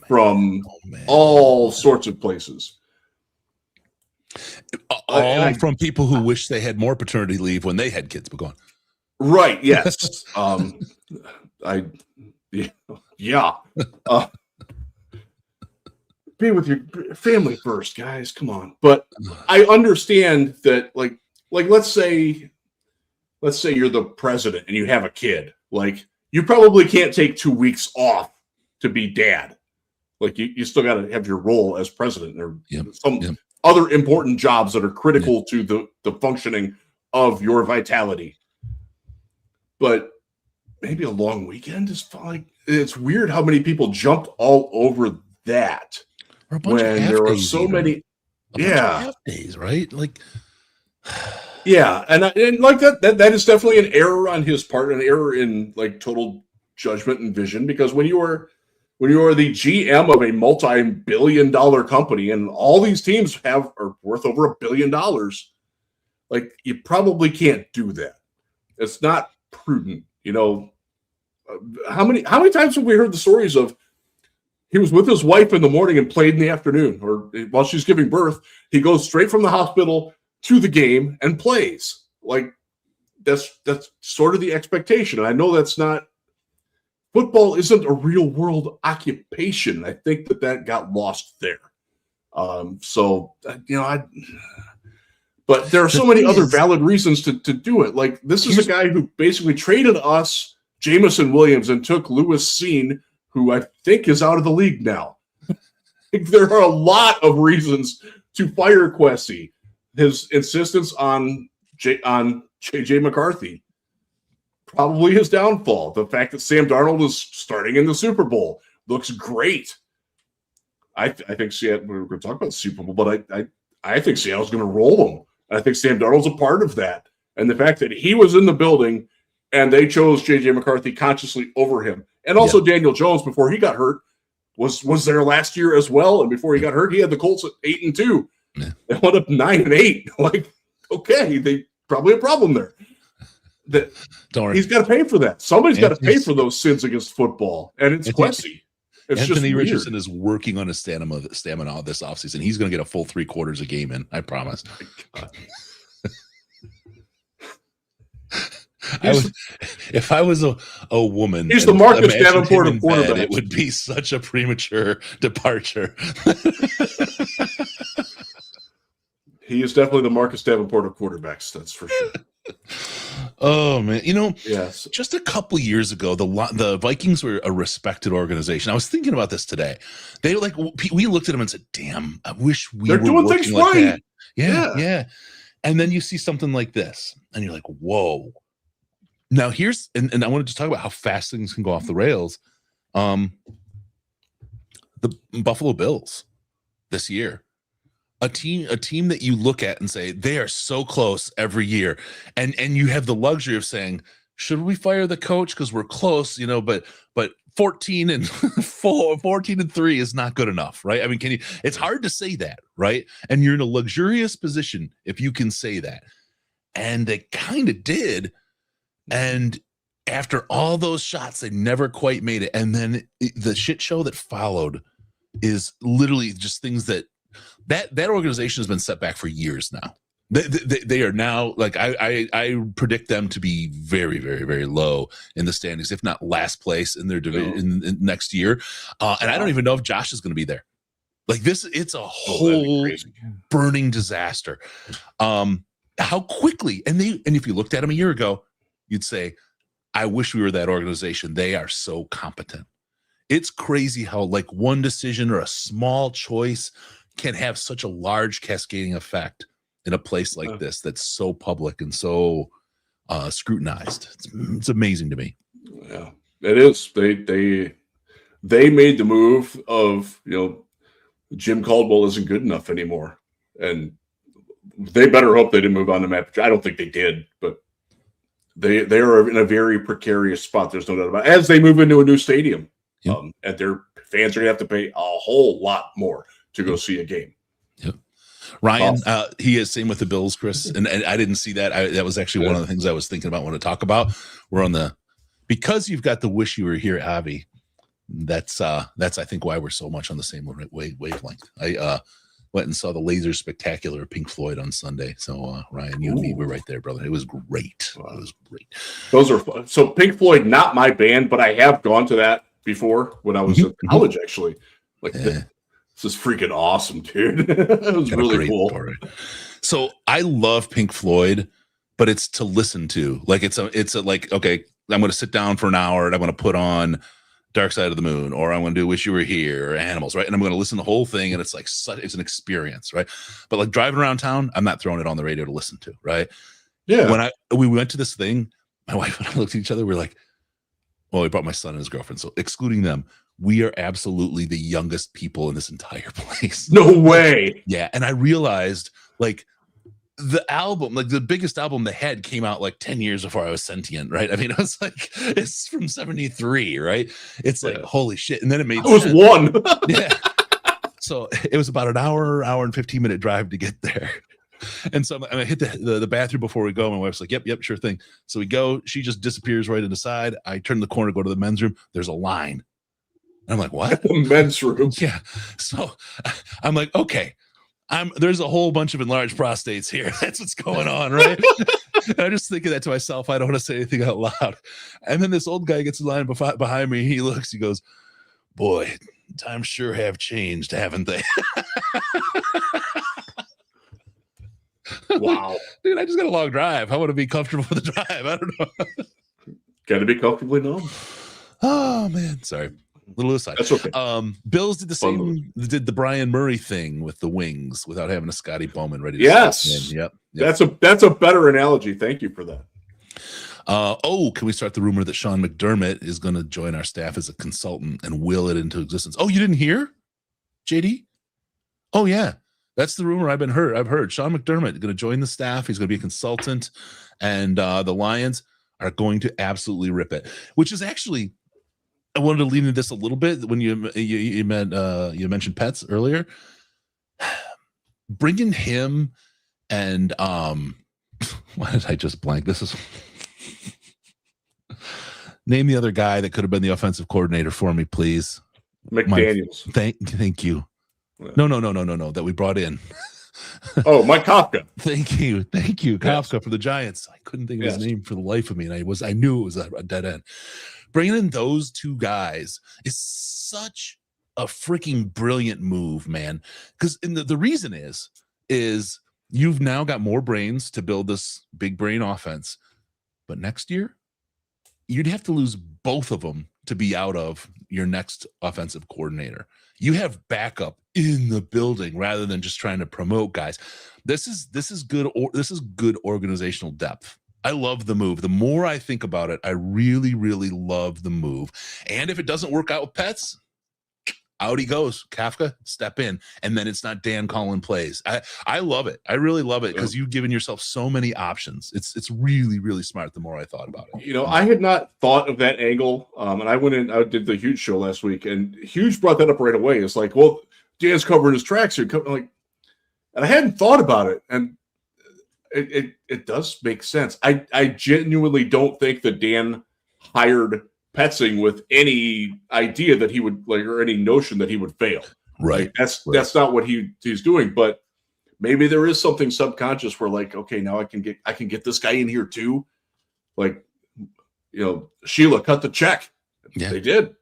from all sorts of places. All from people who wish they had more paternity leave when they had kids, but go on. Right. Yes. Be with your family first, guys. Come on. But I understand that, like let's say you're the president and you have a kid. Like, you probably can't take 2 weeks off to be dad. Like, you still got to have your role as president or other important jobs that are critical to the functioning of your vitality. But maybe a long weekend is fine. It's weird how many people jumped all over that when there are so many. Half days, right? Like, yeah, and like that is definitely an error on his part, an error in like total judgment and vision. Because when you are the GM of a multi-billion-dollar company, and all these teams are worth over $1 billion, like, you probably can't do that. It's not prudent. You know, how many times have we heard the stories of he was with his wife in the morning and played in the afternoon, or while she's giving birth, he goes straight from the hospital to the game and plays. Like, that's sort of the expectation. And I know that's not. Football isn't a real world occupation. I think that got lost there. But there are so many other valid reasons to do it. Like, this is a guy who basically traded us Jamison Williams and took Lewis Seen, who I think is out of the league now. There are a lot of reasons to fire Kwesi. His insistence on J.J. McCarthy. Probably his downfall. The fact that Sam Darnold is starting in the Super Bowl looks great. I think Seattle. We're going to talk about the Super Bowl, but I think Seattle's going to roll them. I think Sam Darnold's a part of that, and the fact that he was in the building and they chose J.J. McCarthy consciously over him, and also Daniel Jones before he got hurt was there last year as well. And before he got hurt, he had the Colts at 8-2. Yeah. They went up 9-8. Like, okay, they probably a problem there. Don't worry. He's got to pay for that. Somebody's got to pay for those sins against football, and it's Kwesi. Anthony Richardson is working on his stamina this offseason. He's going to get a full 3 quarters a game in. I promise. If I was a woman, he's the Marcus Davenport of quarterbacks. It would be such a premature departure. He is definitely the Marcus Davenport of quarterbacks. That's for sure. Oh man, yes. Just a couple years ago, the Vikings were a respected organization. I was thinking about this today. We looked at them and said, "Damn, I wish they're doing things like right." That. Yeah. And then you see something like this, and you're like, "Whoa!" Now here's and I wanted to talk about how fast things can go off the rails. The Buffalo Bills this year. A team that you look at and say they are so close every year, and you have the luxury of saying, should we fire the coach because we're close, but 14-3 is not good enough, right? I mean, it's hard to say that, right? And you're in a luxurious position if you can say that. And they kind of did. And after all those shots, they never quite made it. And then the shit show that followed is literally just things that organization has been set back for years now. They are now, like, I predict them to be very, very, very low in the standings, if not last place in their division in next year. And I don't even know if Josh is going to be there. Like this, it's a whole burning disaster. How quickly, and if you looked at them a year ago, you'd say, I wish we were that organization. They are so competent. It's crazy how like one decision or a small choice can have such a large cascading effect in a place like this that's so public and so scrutinized. It's amazing to me. Yeah, it is. They made the move of, Jim Caldwell isn't good enough anymore, and they better hope they didn't move on to Matt. I don't think they did, but they are in a very precarious spot. There's no doubt about it. As they move into a new stadium, and their fans are going to have to pay a whole lot more to go see a game. Yep. Ryan, he is same with the Bills, Chris, and I didn't see that. That was actually one of the things I was thinking about when to talk about. We're on because you've got the wish you were here, Avi. That's I think why we're so much on the same wavelength. I went and saw the Laser Spectacular of Pink Floyd on Sunday. So Ryan, you and me were right there, brother. It was great. Wow. It was great. Those are fun. So Pink Floyd, not my band, but I have gone to that before when I was in college. Actually, this is freaking awesome, dude. It was really cool. So I love Pink Floyd, but it's to listen to. Like it's a like, okay, I'm going to sit down for an hour and I'm going to put on Dark Side of the Moon, or I'm going to do Wish You Were Here, or Animals, right? And I'm going to listen to the whole thing, and it's like it's an experience, right? But like driving around town, I'm not throwing it on the radio to listen to, right? Yeah. When we went to this thing, my wife and I looked at each other. We're like, well, we brought my son and his girlfriend, so excluding them, we are absolutely the youngest people in this entire place. No way. Yeah, and I realized like the album, like the biggest album they had, came out like 10 years before I was sentient, right? I mean, I was like, it's from 73, right? It's like, holy shit. And then it made sense. Was one. Yeah. So it was about an hour and 15-minute drive to get there. And so I hit the bathroom before we go. My wife's like, yep, sure thing. So we go, she just disappears right in the side. I turn the corner, go to the men's room. There's a line. And I'm like, what? The men's room. Yeah. So I'm like, okay. There's a whole bunch of enlarged prostates here. That's what's going on, right? And I'm just thinking that to myself. I don't want to say anything out loud. And then this old guy gets in line behind me. He looks, he goes, boy, times sure have changed, haven't they? Wow. Dude, I just got a long drive. I want to be comfortable with the drive. I don't know. Got to be comfortably numb. Oh, man. Sorry. Little aside. That's okay. Bills did the same. Did the Brian Murray thing with the wings without having a Scotty Bowman ready to yes. Yep. That's a better analogy. Thank you for that. Can we start the rumor that Sean McDermott is going to join our staff as a consultant and will it into existence? Oh, you didn't hear, JD? Oh yeah, that's the rumor I've heard. Sean McDermott is going to join the staff. He's going to be a consultant, and the Lions are going to absolutely rip it. Which is actually. I wanted to lean into this a little bit when you mentioned Pets earlier. Bringing him and why did I just blank? This is name the other guy that could have been the offensive coordinator for me, please. McDaniels. Thank you. No. That we brought in. Oh, Mike Kafka. Thank you, Kafka for the Giants. I couldn't think of his name for the life of me, and I knew it was a dead end. Bringing in those two guys is such a freaking brilliant move, man. Because the reason is you've now got more brains to build this big brain offense. But next year, you'd have to lose both of them to be out of your next offensive coordinator. You have backup in the building rather than just trying to promote guys. This is good. This is good organizational depth. I love the move. The more I think about it, I really, really love the move. And if it doesn't work out with Pets, out he goes. Kafka, step in. And then it's not Dan calling plays. I love it. I really love it because you've given yourself so many options. It's really, really smart the more I thought about it. I had not thought of that angle. And I went in, I did the Huge show last week, and Huge brought that up right away. It's like, well, Dan's covering his tracks here. And I hadn't thought about it. And it does make sense. I genuinely don't think that Dan hired Petzing with any idea that he would or any notion that he would fail. Right. That's not what he's doing. But maybe there is something subconscious where like, okay, now I can get this guy in here too. Like, Sheila cut the check. Yeah. They did.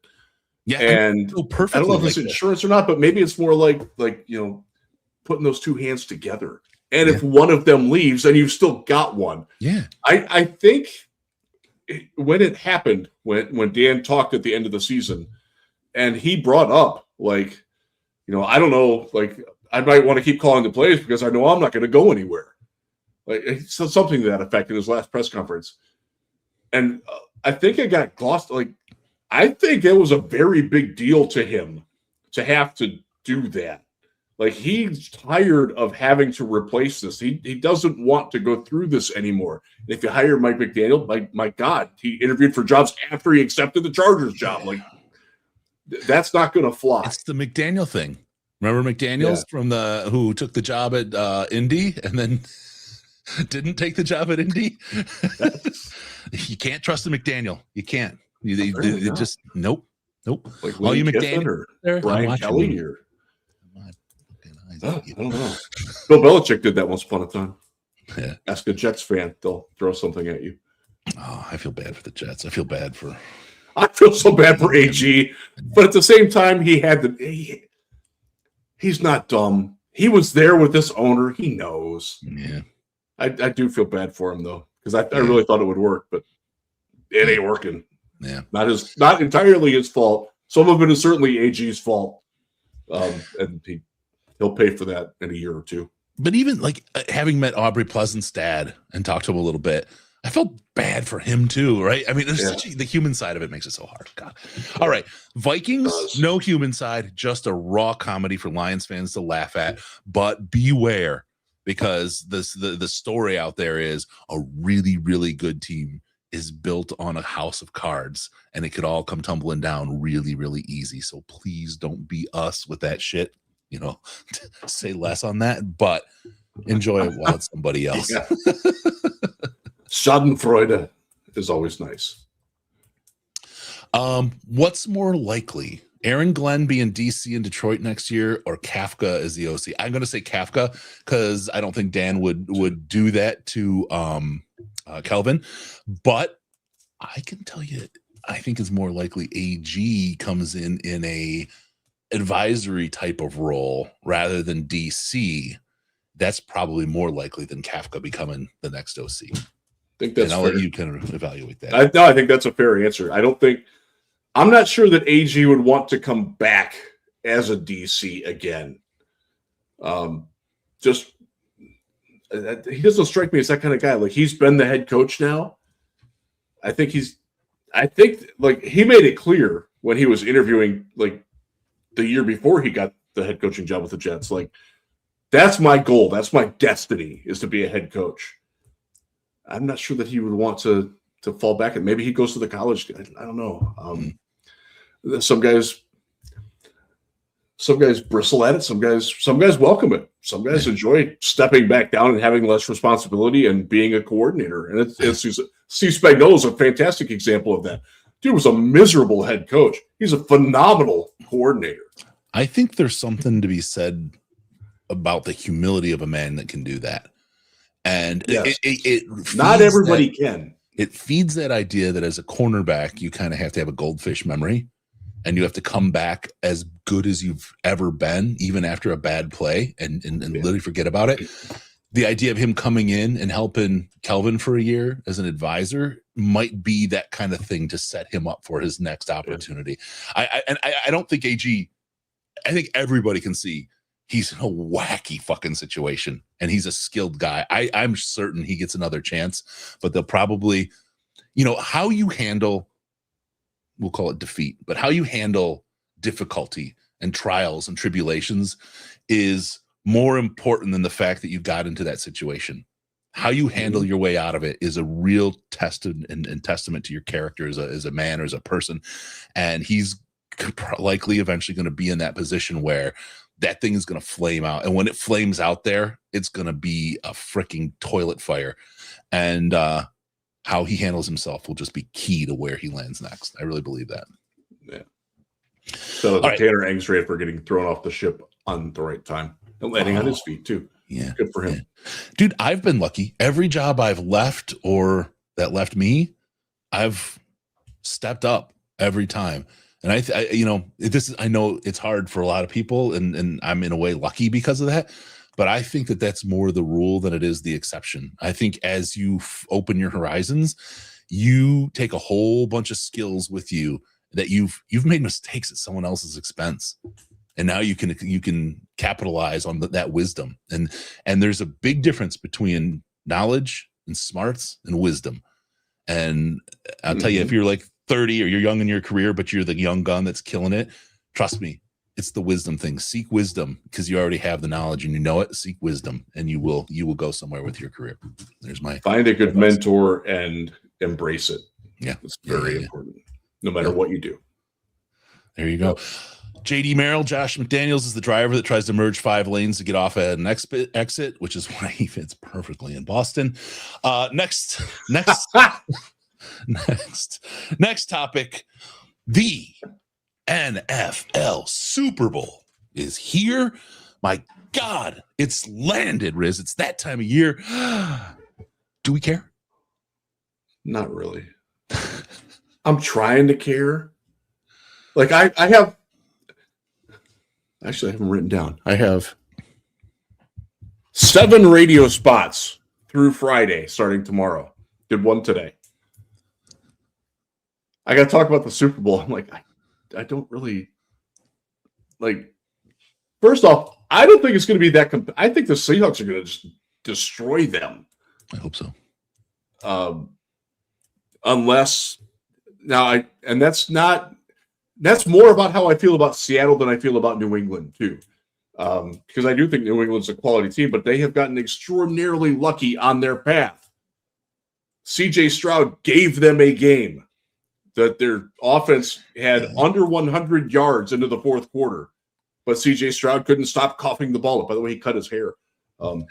Yeah. And I don't know if it's insurance or not, but maybe it's more like putting those two hands together. And if one of them leaves, then you've still got one. Yeah. I think when it happened, when Dan talked at the end of the season, and he brought up, like, I don't know, like, I might want to keep calling the plays because I know I'm not going to go anywhere. Like, so something to that effect in his last press conference. And I think it got glossed. Like, I think it was a very big deal to him to have to do that. Like, he's tired of having to replace this. He doesn't want to go through this anymore. And if you hire Mike McDaniel, my God, he interviewed for jobs after he accepted the Chargers job. Like, that's not going to fly. It's the McDaniel thing. Remember McDaniels from who took the job at Indy and then didn't take the job at Indy? You can't trust the McDaniel. You can't. They just nope. Like all you McDaniel or Brian Kelly or I don't know. Bill Belichick did that once upon a time. Yeah. Ask a Jets fan; they'll throw something at you. Oh, I feel bad for the Jets. I feel so bad for AG, but at the same time, he's not dumb. He was there with this owner. He knows. Yeah. I do feel bad for him though, because I really thought it would work, but it ain't working. Yeah. Not entirely his fault. Some of it is certainly AG's fault. And he'll pay for that in a year or two. But even like having met Aubrey Pleasant's dad and talked to him a little bit, I felt bad for him too, right? I mean, the human side of it makes it so hard. God. All right. Vikings, no human side, just a raw comedy for Lions fans to laugh at. But beware, because the story out there is a really, really good team is built on a house of cards, and it could all come tumbling down really, really easy. So please don't be us with that shit. Say less on that, but enjoy it while it's somebody else. Yeah. Schadenfreude is always nice. What's more likely? Aaron Glenn being DC in Detroit next year, or Kafka as the OC? I'm going to say Kafka because I don't think Dan would do that to Kelvin. But I can tell you, I think it's more likely AG comes in a advisory type of role rather than DC. That's probably more likely than Kafka becoming the next OC. I think that's I'll fair. let you kind of evaluate that. I think that's a fair answer. I'm not sure that AG would want to come back as a DC again. He doesn't strike me as that kind of guy. Like, he's been the head coach now. I think like he made it clear when he was interviewing, like, the year before he got the head coaching job with the Jets. Like, that's my goal. That's my destiny, is to be a head coach. I'm not sure that he would want to fall back, and maybe he goes to the college. I don't know. Some guys bristle at it. Some guys welcome it. Some guys enjoy stepping back down and having less responsibility and being a coordinator. And Steve Spagnuolo is a fantastic example of that. Dude was a miserable head coach. He's a phenomenal coordinator. I think there's something to be said about the humility of a man that can do that. And it not everybody can. It feeds that idea that as a cornerback, you kind of have to have a goldfish memory, and you have to come back as good as you've ever been, even after a bad play, and literally forget about it. The idea of him coming in and helping Kelvin for a year as an advisor might be that kind of thing to set him up for his next opportunity. I don't think AG, I think everybody can see he's in a wacky fucking situation, and he's a skilled guy. I'm certain he gets another chance, but they'll probably, how you handle, we'll call it defeat, but how you handle difficulty and trials and tribulations is more important than the fact that you got into that situation. How you handle your way out of it is a real test and testament to your character as a man or as a person. And he's likely eventually going to be in that position where that thing is going to flame out. And when it flames out there, it's going to be a freaking toilet fire. And how he handles himself will just be key to where he lands next. I really believe that. Yeah. So Tanner Ang's right for getting thrown off the ship on the right time and landing on his feet too. Yeah. Good for him. Yeah. Dude, I've been lucky. Every job I've left or that left me, I've stepped up every time. And I know it's hard for a lot of people, and I'm in a way lucky because of that. But I think that that's more the rule than it is the exception. I think as you open your horizons, you take a whole bunch of skills with you that you've made mistakes at someone else's expense, and now you can capitalize on that wisdom. And there's a big difference between knowledge and smarts and wisdom. And I'll tell you, if you're like 30 or you're young in your career, but you're the young gun that's killing it, trust me, it's the wisdom thing. Seek wisdom because you already have the knowledge and you know it. Seek wisdom and you will go somewhere with your career. Find a good mentor and embrace it. Yeah. It's very important, no matter what you do. There you go. JD Merrill, Josh McDaniels is the driver that tries to merge 5 lanes to get off at an exit, which is why he fits perfectly in Boston. Next topic. The NFL Super Bowl is here. My God, it's landed, Riz. It's that time of year. Do we care? Not really. I'm trying to care. Like I have, actually I have them written down. I have 7 radio spots through Friday, starting tomorrow. Did one today. I got to talk about the Super Bowl. I'm like, I don't really like. First off, I don't think it's going to be that. I think the Seahawks are going to just destroy them. I hope so. Unless now, that's more about how I feel about Seattle than I feel about New England too. Because I do think New England's a quality team, but they have gotten extraordinarily lucky on their path. CJ Stroud gave them a game that their offense had under 100 yards into the fourth quarter, but CJ Stroud couldn't stop coughing the ball up. By the way, he cut his hair.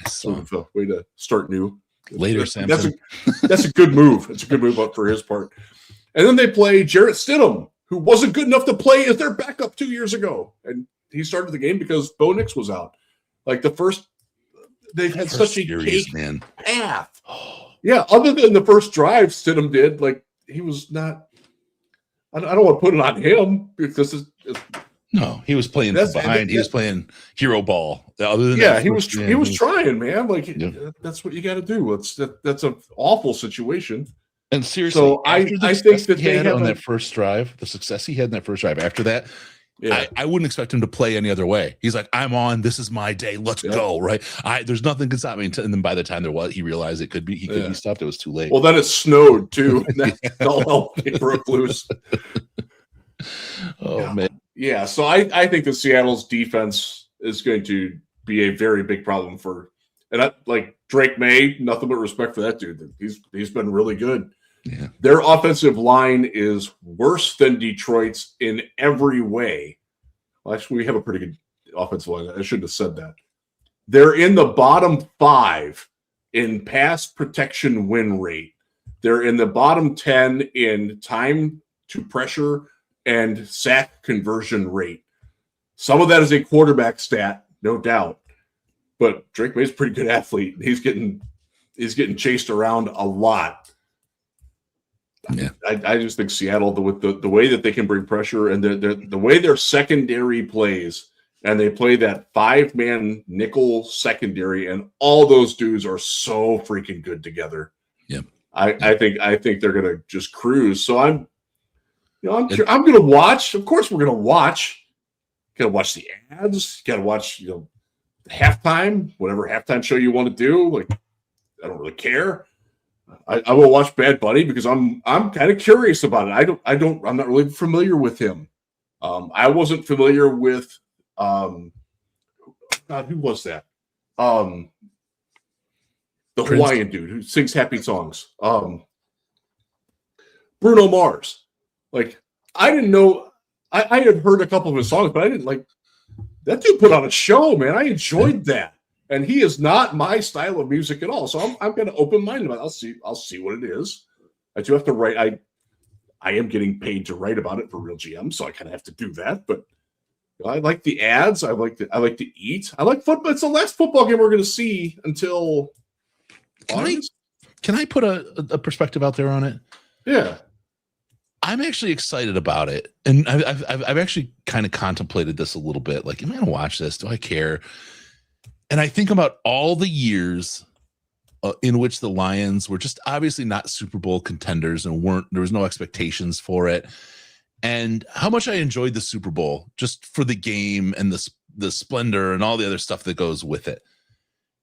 Sort of a way to start new. Later, Samson. That's a good move. It's a good move up for his part. And then they play Jarrett Stidham, who wasn't good enough to play as their backup 2 years ago. And he started the game because Bo Nix was out. Like they've had such a cake path. Yeah, other than the first drive Stidham did, like he was not. I don't want to put it on him because no, he was playing behind. He was playing hero ball. Other than he was trying, man. Like that's what you got to do. That's an awful situation. And seriously, so I think that they had on that first drive, the success he had in that first drive. After that, I wouldn't expect him to play any other way. He's like, I'm on. This is my day. Let's go. Right. There's nothing can stop me. And then by the time he realized he could be stopped. It was too late. Well, then it snowed too. All broke loose. Oh man. Yeah. So I think that Seattle's defense is going to be a very big problem like Drake May. Nothing but respect for that dude. He's been really good. Yeah. Their offensive line is worse than Detroit's in every way. Well, actually, we have a pretty good offensive line. I shouldn't have said that. They're in the bottom 5 in pass protection win rate. They're in the bottom 10 in time to pressure and sack conversion rate. Some of that is a quarterback stat, no doubt. But Drake May's a pretty good athlete. He's getting chased around a lot. Yeah, I just think Seattle, with the way that they can bring pressure and the way their secondary plays, and they play that 5-man nickel secondary, and all those dudes are so freaking good together. Yeah, I think they're gonna just cruise. So I'm gonna watch. Of course, we're gonna watch. Gotta watch the ads. Gotta watch halftime, whatever halftime show you want to do. Like, I don't really care. I will watch Bad Bunny because I'm kind of curious about it. I'm not really familiar with him. I wasn't familiar with God, who was that? The Prince. Hawaiian dude who sings happy songs. Bruno Mars. Like, I didn't know. I had heard a couple of his songs, but I didn't like that dude put on a show, man. I enjoyed that. And he is not my style of music at all. So I'm kind of open-minded about it. I'll see what it is. I do have to write. I am getting paid to write about it for Real GM, so I kind of have to do that. But I like the ads. I like to eat. I like football. It's the last football game we're going to see until August. Can I put a perspective out there on it? Yeah. I'm actually excited about it. And I've actually kind of contemplated this a little bit. Like, am I going to watch this? Do I care? And I think about all the years in which the Lions were just obviously not Super Bowl contenders and there was no expectations for it. And how much I enjoyed the Super Bowl just for the game and the splendor and all the other stuff that goes with it.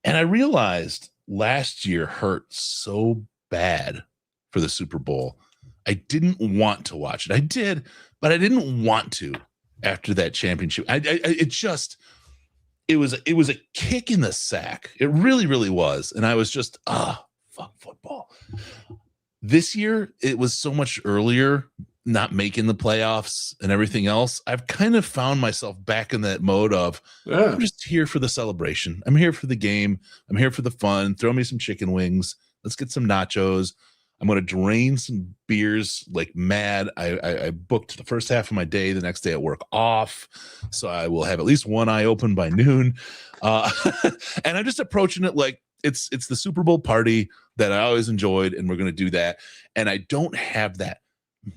And I realized last year hurt so bad for the Super Bowl. I didn't want to watch it. I did, but I didn't want to after that championship. It was a kick in the sack. It really, really was. And I was just, fuck football. This year, it was so much earlier, not making the playoffs and everything else. I've kind of found myself back in that mode of, I'm just here for the celebration. I'm here for the game. I'm here for the fun. Throw me some chicken wings. Let's get some nachos. I'm going to drain some beers like mad. I booked the first half of my day, the next day at work off. So I will have at least one eye open by noon. And I'm just approaching it like it's the Super Bowl party that I always enjoyed, and we're going to do that. And I don't have that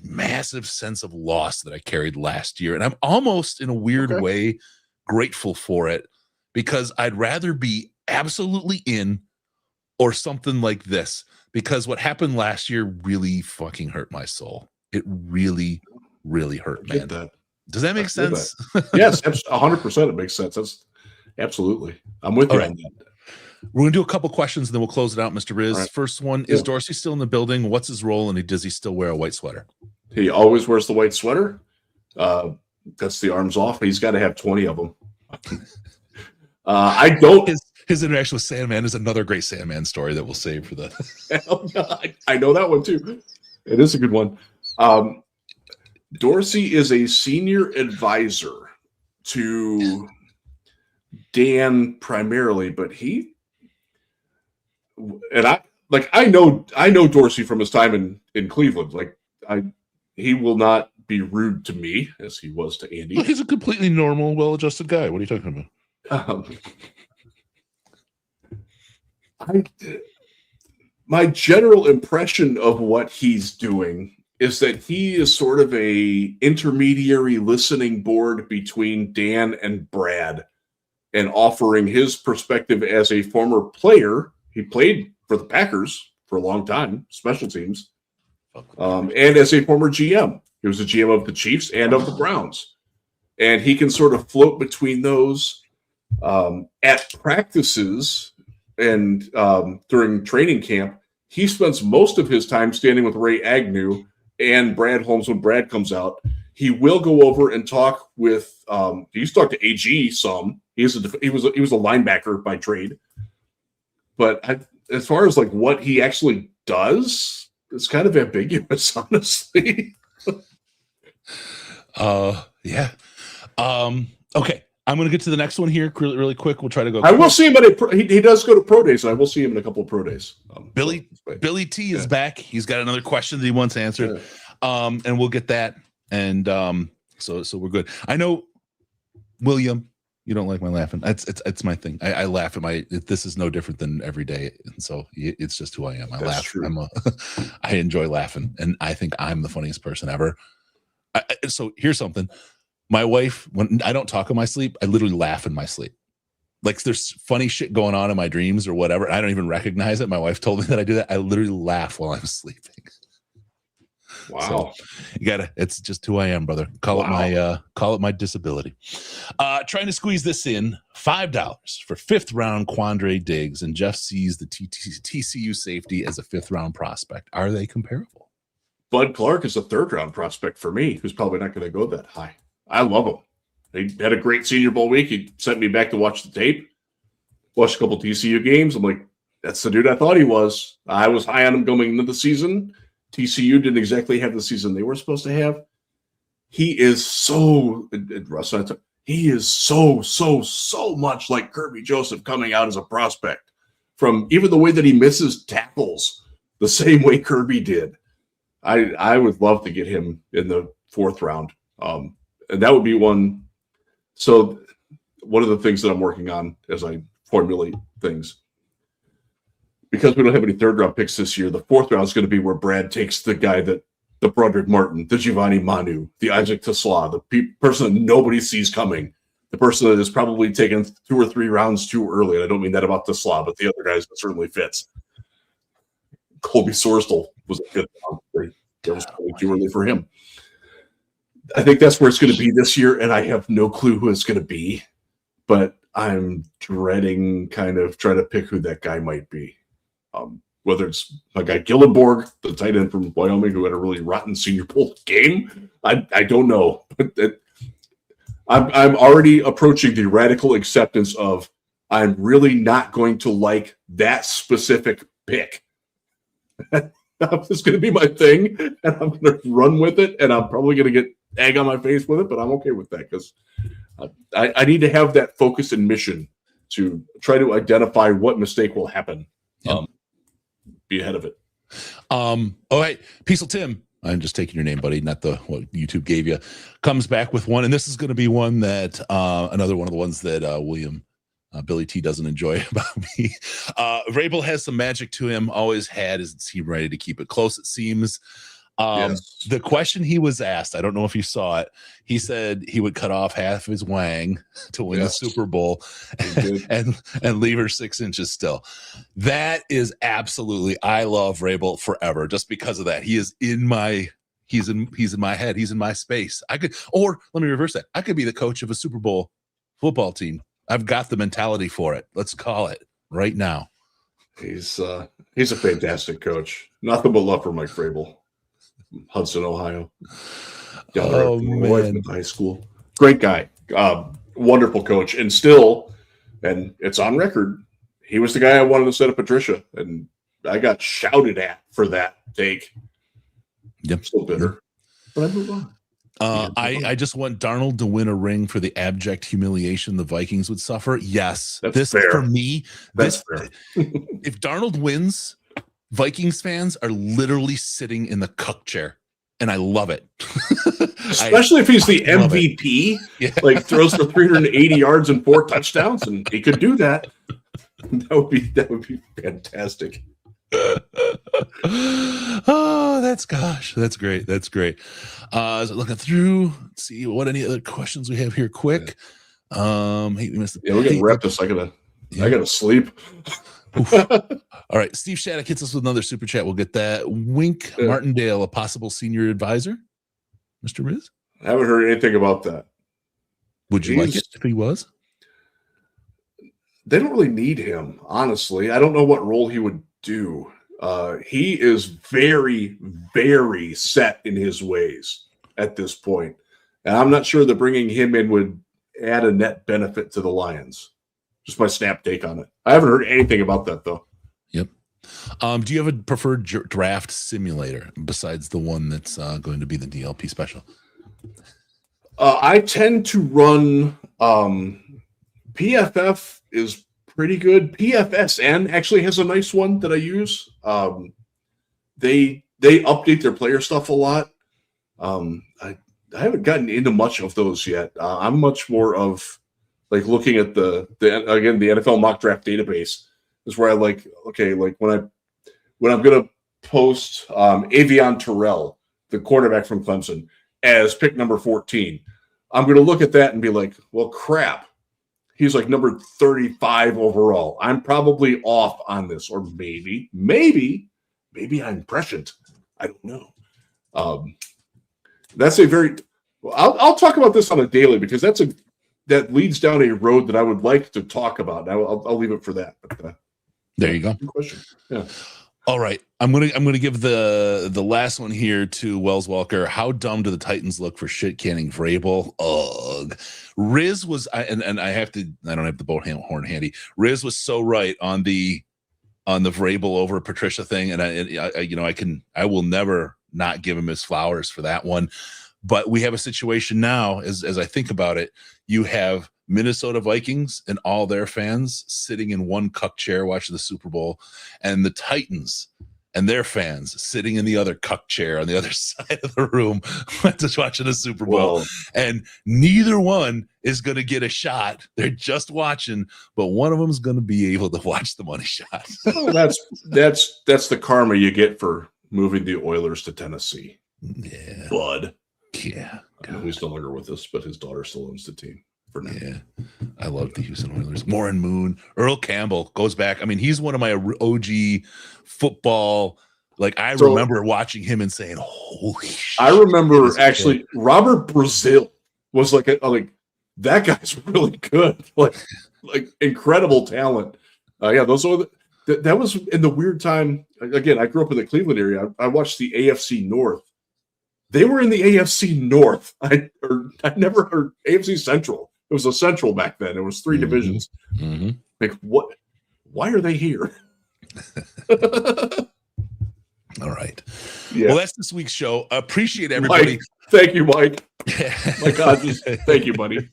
massive sense of loss that I carried last year. And I'm almost in a weird way grateful for it, because I'd rather be absolutely in or something like this, because what happened last year really fucking hurt my soul. It really, really hurt, man. Does that make sense? Yes, 100% it makes sense. That's absolutely. I'm with you on that. We're going to do a couple questions, and then we'll close it out, Mr. Riz. Right. First one, is Dorsey still in the building? What's his role, and does he still wear a white sweater? He always wears the white sweater. Cuts the arms off. He's got to have 20 of them. I don't. His interaction with Sandman is another great Sandman story that we'll save for the. I know that one too. It is a good one. Dorsey is a senior advisor to Dan primarily, but I know Dorsey from his time in Cleveland. Like he will not be rude to me as he was to Andy. Well, he's a completely normal, well-adjusted guy. What are you talking about? My general impression of what he's doing is that he is sort of a intermediary listening board between Dan and Brad, and offering his perspective as a former player. He played for the Packers for a long time, special teams, and as a former GM. He was a GM of the Chiefs and of the Browns. And he can sort of float between those at practices and during training camp. He spends most of his time standing with Ray Agnew and Brad Holmes when Brad comes out. He will go over and talk with he used to talk to AG some. He was a linebacker by trade. But as far as like what he actually does, it's kind of ambiguous, honestly. Yeah. Okay. I'm going to get to the next one here really quick. We'll try to go. I will see him he does go to pro days, so I will see him in a couple of pro days. Billy T is back. He's got another question that he wants answered. Yeah. And we'll get that. And so we're good. I know, William, you don't like my laughing. It's my thing. I laugh at this is no different than every day. And so it's just who I am. I laugh. True. I enjoy laughing. And I think I'm the funniest person ever. So here's something. My wife, when I don't talk in my sleep, I literally laugh in my sleep. Like there's funny shit going on in my dreams or whatever. I don't even recognize it. My wife told me that I do that. I literally laugh while I'm sleeping. Wow. So it's just who I am, brother. Call it my disability. Trying to squeeze this in, $5 for 5th round Quandre Diggs, and Jeff sees the TCU safety as a 5th round prospect. Are they comparable? Bud Clark is a 3rd round prospect for me, who's probably not going to go that high. I love him. He had a great Senior Bowl week. He sent me back to watch the tape, watched a couple TCU games. I'm like, that's the dude I thought he was. I was high on him going into the season. TCU didn't exactly have the season they were supposed to have. He is so much like Kirby Joseph coming out as a prospect, from even the way that he misses tackles the same way Kirby did. I would love to get him in the 4th round. And that would be one So one of the things that I'm working on as I formulate things, because we don't have any third round picks this year, the fourth round is going to be where Brad takes the guy that the Broderick Martin, the Giovanni Manu, the Isaac Tesla, the person that nobody sees coming, the person that is probably taken 2 or 3 rounds too early. And I don't mean that about Tesla, but the other guys that certainly fits. Colby Sorstel was a good round. That was probably too early for him. I think that's where it's going to be this year, and I have no clue who it's going to be, but I'm dreading kind of trying to pick who that guy might be. Whether it's my guy Gillenborg, the tight end from Wyoming, who had a really rotten Senior Bowl game, I don't know. But I'm already approaching the radical acceptance of I'm really not going to like that specific pick. It's going to be my thing, and I'm going to run with it, and I'm probably going to get egg on my face with it, but I'm okay with that because I need to have that focus and mission to try to identify what mistake will happen. Yep. Be ahead of it. All right. Peaceful Tim, I'm just taking your name, buddy, not the what YouTube gave you, comes back with one, and this is going to be one that another one of the ones that Billy T doesn't enjoy about me. Vrabel has some magic to him, always had. Is he ready to keep it close, it seems. Yes. The question he was asked, I don't know if you saw it, he said he would cut off half his wang to win the Super Bowl and leave her 6 inches still. That is absolutely, I love Vrabel forever just because of that. He is in my he's in my head, he's in my space. I could, or let me reverse that. I could be the coach of a Super Bowl football team. I've got the mentality for it. Let's call it right now. He's a fantastic coach. Nothing but love for Mike Vrabel. Hudson, Ohio. Man. High school. Great guy. Wonderful coach. And still, and it's on record, he was the guy I wanted to set up Patricia. And I got shouted at for that take. Yep. I'm still bitter. But I move on. I just want Darnold to win a ring for the abject humiliation the Vikings would suffer. Yes. That's fair. For me, that's fair. If Darnold wins, Vikings fans are literally sitting in the cuck chair, and I love it. Especially if he's the MVP, like throws for 380 yards and 4 touchdowns, and he could do that. That would be fantastic. Oh, that's great. That's great. So looking through, let's see what any other questions we have here. Quick. Hey, we missed. Yeah, we're getting wrapped this. I gotta sleep. All right, Steve Shattuck hits us with another super chat. We'll get that. Wink Martindale, a possible senior advisor, Mr. Riz. I haven't heard anything about that. Would you like it if he was? They don't really need him, honestly. I don't know what role he would do. He is very, very set in his ways at this point, and I'm not sure that bringing him in would add a net benefit to the Lions. Just my snap take on it. I haven't heard anything about that, though. Yep. Do you have a preferred draft simulator besides the one that's going to be the DLP special? I tend to run PFF is pretty good. PFSN actually has a nice one that I use. They update their player stuff a lot. I haven't gotten into much of those yet. I'm much more of like looking at the NFL mock draft database is where I like when I'm gonna post Avion Terrell, the quarterback from Clemson, as pick number 14. I'm gonna look at that and be like, well, crap. He's like number 35 overall. I'm probably off on this, or maybe I'm prescient. I don't know. That's a very. I'll talk about this on a daily because that leads down a road that I would like to talk about. I'll leave it for that. But, there you go. Good question. Yeah. All right, I'm gonna give the last one here to Wells Walker. How dumb do the Titans look for shit canning Vrabel? Ugh. Riz was, and I don't have the boat horn handy. Riz was so right on the Vrabel over Patricia thing, and I will never not give him his flowers for that one. But we have a situation now, as I think about it, you have Minnesota Vikings and all their fans sitting in one cuck chair watching the Super Bowl, and the Titans and their fans sitting in the other cuck chair on the other side of the room just watching a Super Bowl. And neither one is going to get a shot. They're just watching, but one of them is going to be able to watch the money shot. Well, that's the karma you get for moving the Oilers to Tennessee. Yeah. Bud. Yeah. I know he's no longer with us, but his daughter still owns the team. Yeah, I love the Houston Oilers. Warren Moon, Earl Campbell goes back. I mean, he's one of my OG football. Like, I remember watching him and saying, "Holy shit!" I remember actually Robert Brazil was like that guy's really good, like incredible talent. Yeah, those are that was in the weird time. Again, I grew up in the Cleveland area. I watched the AFC North. They were in the AFC North. I never heard AFC Central. It was a Central back then. It was 3 divisions. Mm-hmm. Like, what? Why are they here? All right. Yeah. Well, that's this week's show. Appreciate everybody. Mike, thank you, Mike. My God, thank you, buddy.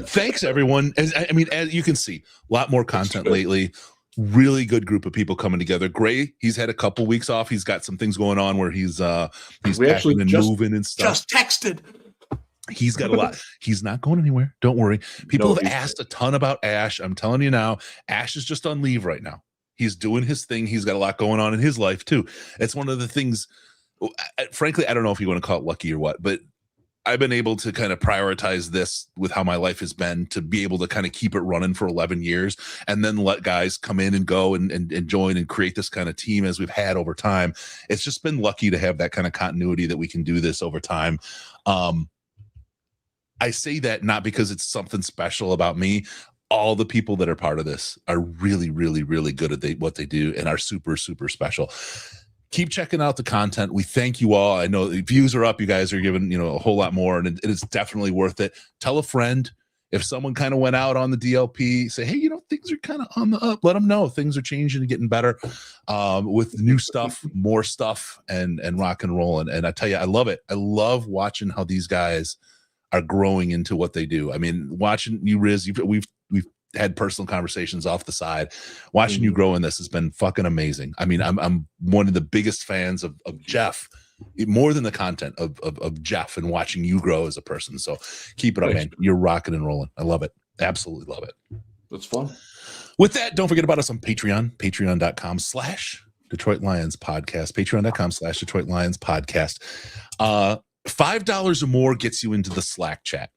Thanks, everyone. As you can see, a lot more content lately. Really good group of people coming together. Gray, he's had a couple weeks off. He's got some things going on where he's packing and moving and stuff. Just texted. He's got a lot. He's not going anywhere. Don't worry. People have asked a ton about Ash. I'm telling you now, Ash is just on leave right now. He's doing his thing. He's got a lot going on in his life too. It's one of the things, frankly, I don't know if you want to call it lucky or what, but I've been able to kind of prioritize this with how my life has been to be able to kind of keep it running for 11 years and then let guys come in and go and join and create this kind of team as we've had over time. It's just been lucky to have that kind of continuity that we can do this over time. I say that not because it's something special about me. All the people that are part of this are really, really, really good at what they do and are super, super special. Keep checking out the content. We thank you all. I know the views are up. You guys are giving, a whole lot more, and it is definitely worth it. Tell a friend. If someone kind of went out on the DLP, say, hey, things are kind of on the up. Let them know things are changing and getting better with new stuff, more stuff, and rock and roll. And I tell you, I love it. I love watching how these guys are growing into what they do. I mean, watching you, Riz, we've had personal conversations off the side. Watching you grow in this has been fucking amazing. I mean, I'm one of the biggest fans of Jeff, more than the content of Jeff, and watching you grow as a person. So keep it up, man. You're rocking and rolling. I love it. Absolutely love it. That's fun. With that, don't forget about us on Patreon, patreon.com/Detroit Lions podcast, patreon.com/Detroit Lions podcast. $5 or more gets you into the Slack chat,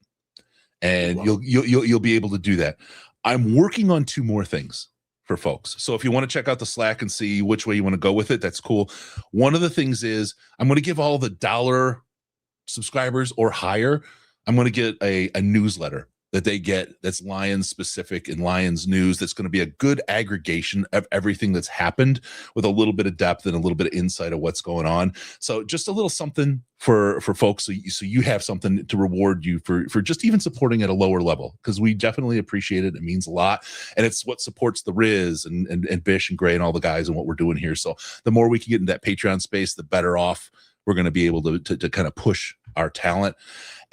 and you'll be able to do that. I'm working on 2 more things for folks. So if you want to check out the Slack and see which way you want to go with it, that's cool. One of the things is I'm going to give all the $1 subscribers or higher, I'm going to get a newsletter that they get that's Lions specific and Lions news. That's going to be a good aggregation of everything that's happened with a little bit of depth and a little bit of insight of what's going on. So just a little something for folks. So you have something to reward you for just even supporting at a lower level, because we definitely appreciate it. It means a lot. And it's what supports the Riz and Bish and Gray and all the guys and what we're doing here. So the more we can get in that Patreon space, the better off we're going to be able to kind of push our talent.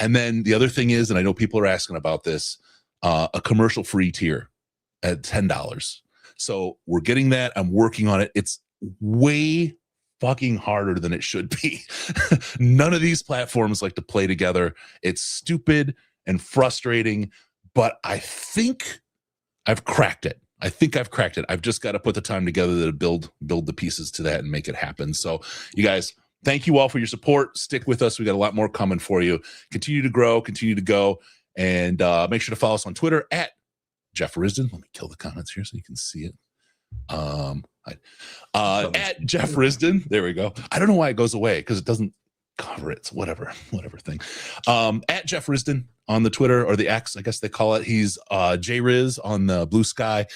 And then the other thing is, and I know people are asking about this, a commercial free tier at $10. So we're getting that. I'm working on it. It's way fucking harder than it should be. None of these platforms like to play together. It's stupid and frustrating, but I think I've cracked it. I've just got to put the time together to build the pieces to that and make it happen. So you guys, thank you all for your support. Stick with us. We got a lot more coming for you. Continue to grow, continue to go, and make sure to follow us on Twitter at Jeff Risdon. Let me kill the comments here so you can see it. At Jeff Risdon. There we go. I don't know why it goes away, because it doesn't cover it. So whatever thing. At Jeff Risdon on the Twitter, or the X, I guess they call it. He's JRiz on the Blue Sky.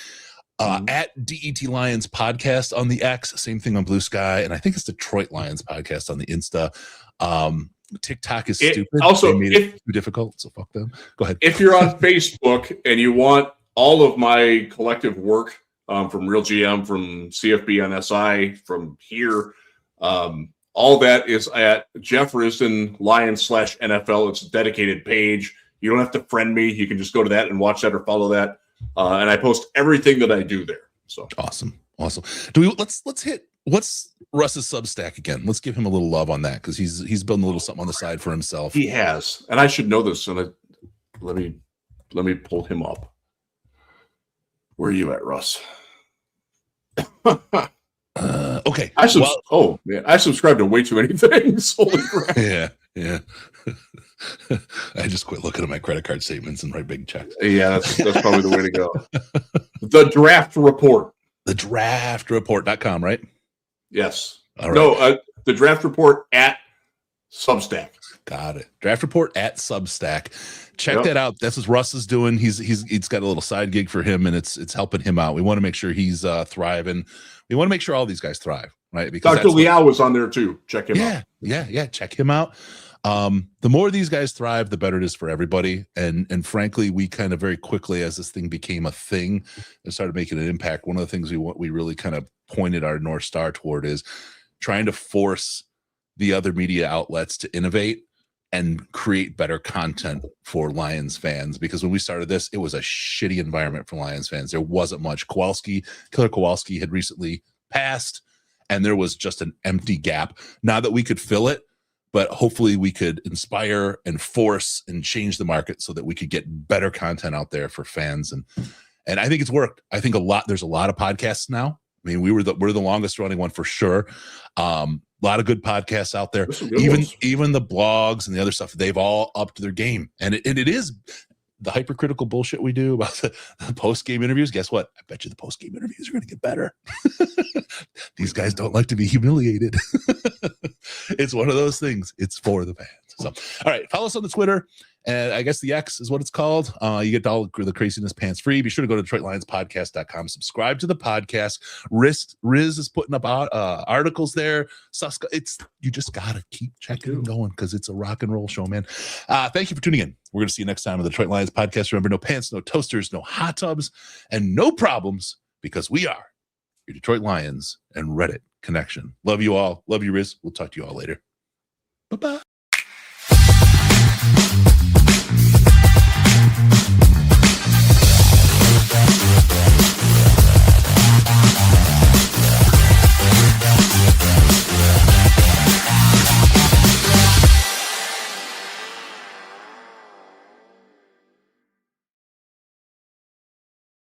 At DET Lions podcast on the X, same thing on Blue Sky, and I think it's Detroit Lions podcast on the Insta. TikTok is stupid. Also, they made it too difficult, so fuck them. Go ahead. If you're on Facebook and you want all of my collective work from Real GM, from CFB on SI, from here, all that is at Jeff Risdon Lions/NFL. It's a dedicated page. You don't have to friend me. You can just go to that and watch that or follow that. And I post everything that I do there. So awesome. Let's hit What's Russ's Substack again? Let's give him a little love on that because he's building a little something on the side for himself. He has, and I should know this. And let me pull him up. Where are you at, Russ? Okay. I subscribe to way too many things. Holy crap. Yeah. I just quit looking at my credit card statements and write big checks. Yeah, that's probably the way to go. The Draft Report. TheDraftReport.com, right? Yes. All right. No, the Draft Report at Substack. Got it. Draft Report at Substack. Check that out. That's what Russ is doing. He's got a little side gig for him, and it's helping him out. We want to make sure he's thriving. We want to make sure all these guys thrive, right? Because Dr. Liao was on there too. Check him out. Yeah. Check him out. The more these guys thrive, the better it is for everybody. And frankly, we kind of very quickly, as this thing became a thing and started making an impact, one of the things we really kind of pointed our North Star toward is trying to force the other media outlets to innovate and create better content for Lions fans. Because when we started this, it was a shitty environment for Lions fans. There wasn't much. Killer Kowalski had recently passed, and there was just an empty gap. Now that we could fill it, but hopefully we could inspire and force and change the market so that we could get better content out there for fans. And I think it's worked. I think there's a lot of podcasts now. I mean, we're the longest running one for sure. A lot of good podcasts out there. Even the blogs and the other stuff, they've all upped their game. And it is the hypercritical bullshit we do about the post-game interviews. Guess what? I bet you the post-game interviews are going to get better. These guys don't like to be humiliated. It's one of those things. It's for the fans. So, all right, follow us on the Twitter. And I guess the X is what it's called. You get all the craziness pants free. Be sure to go to DetroitLionsPodcast.com. Subscribe to the podcast. Riz is putting up articles there. You just got to keep checking and going because it's a rock and roll show, man. Thank you for tuning in. We're going to see you next time on the Detroit Lions podcast. Remember, no pants, no toasters, no hot tubs, and no problems because we are your Detroit Lions and Reddit connection. Love you all. Love you, Riz. We'll talk to you all later. Bye-bye.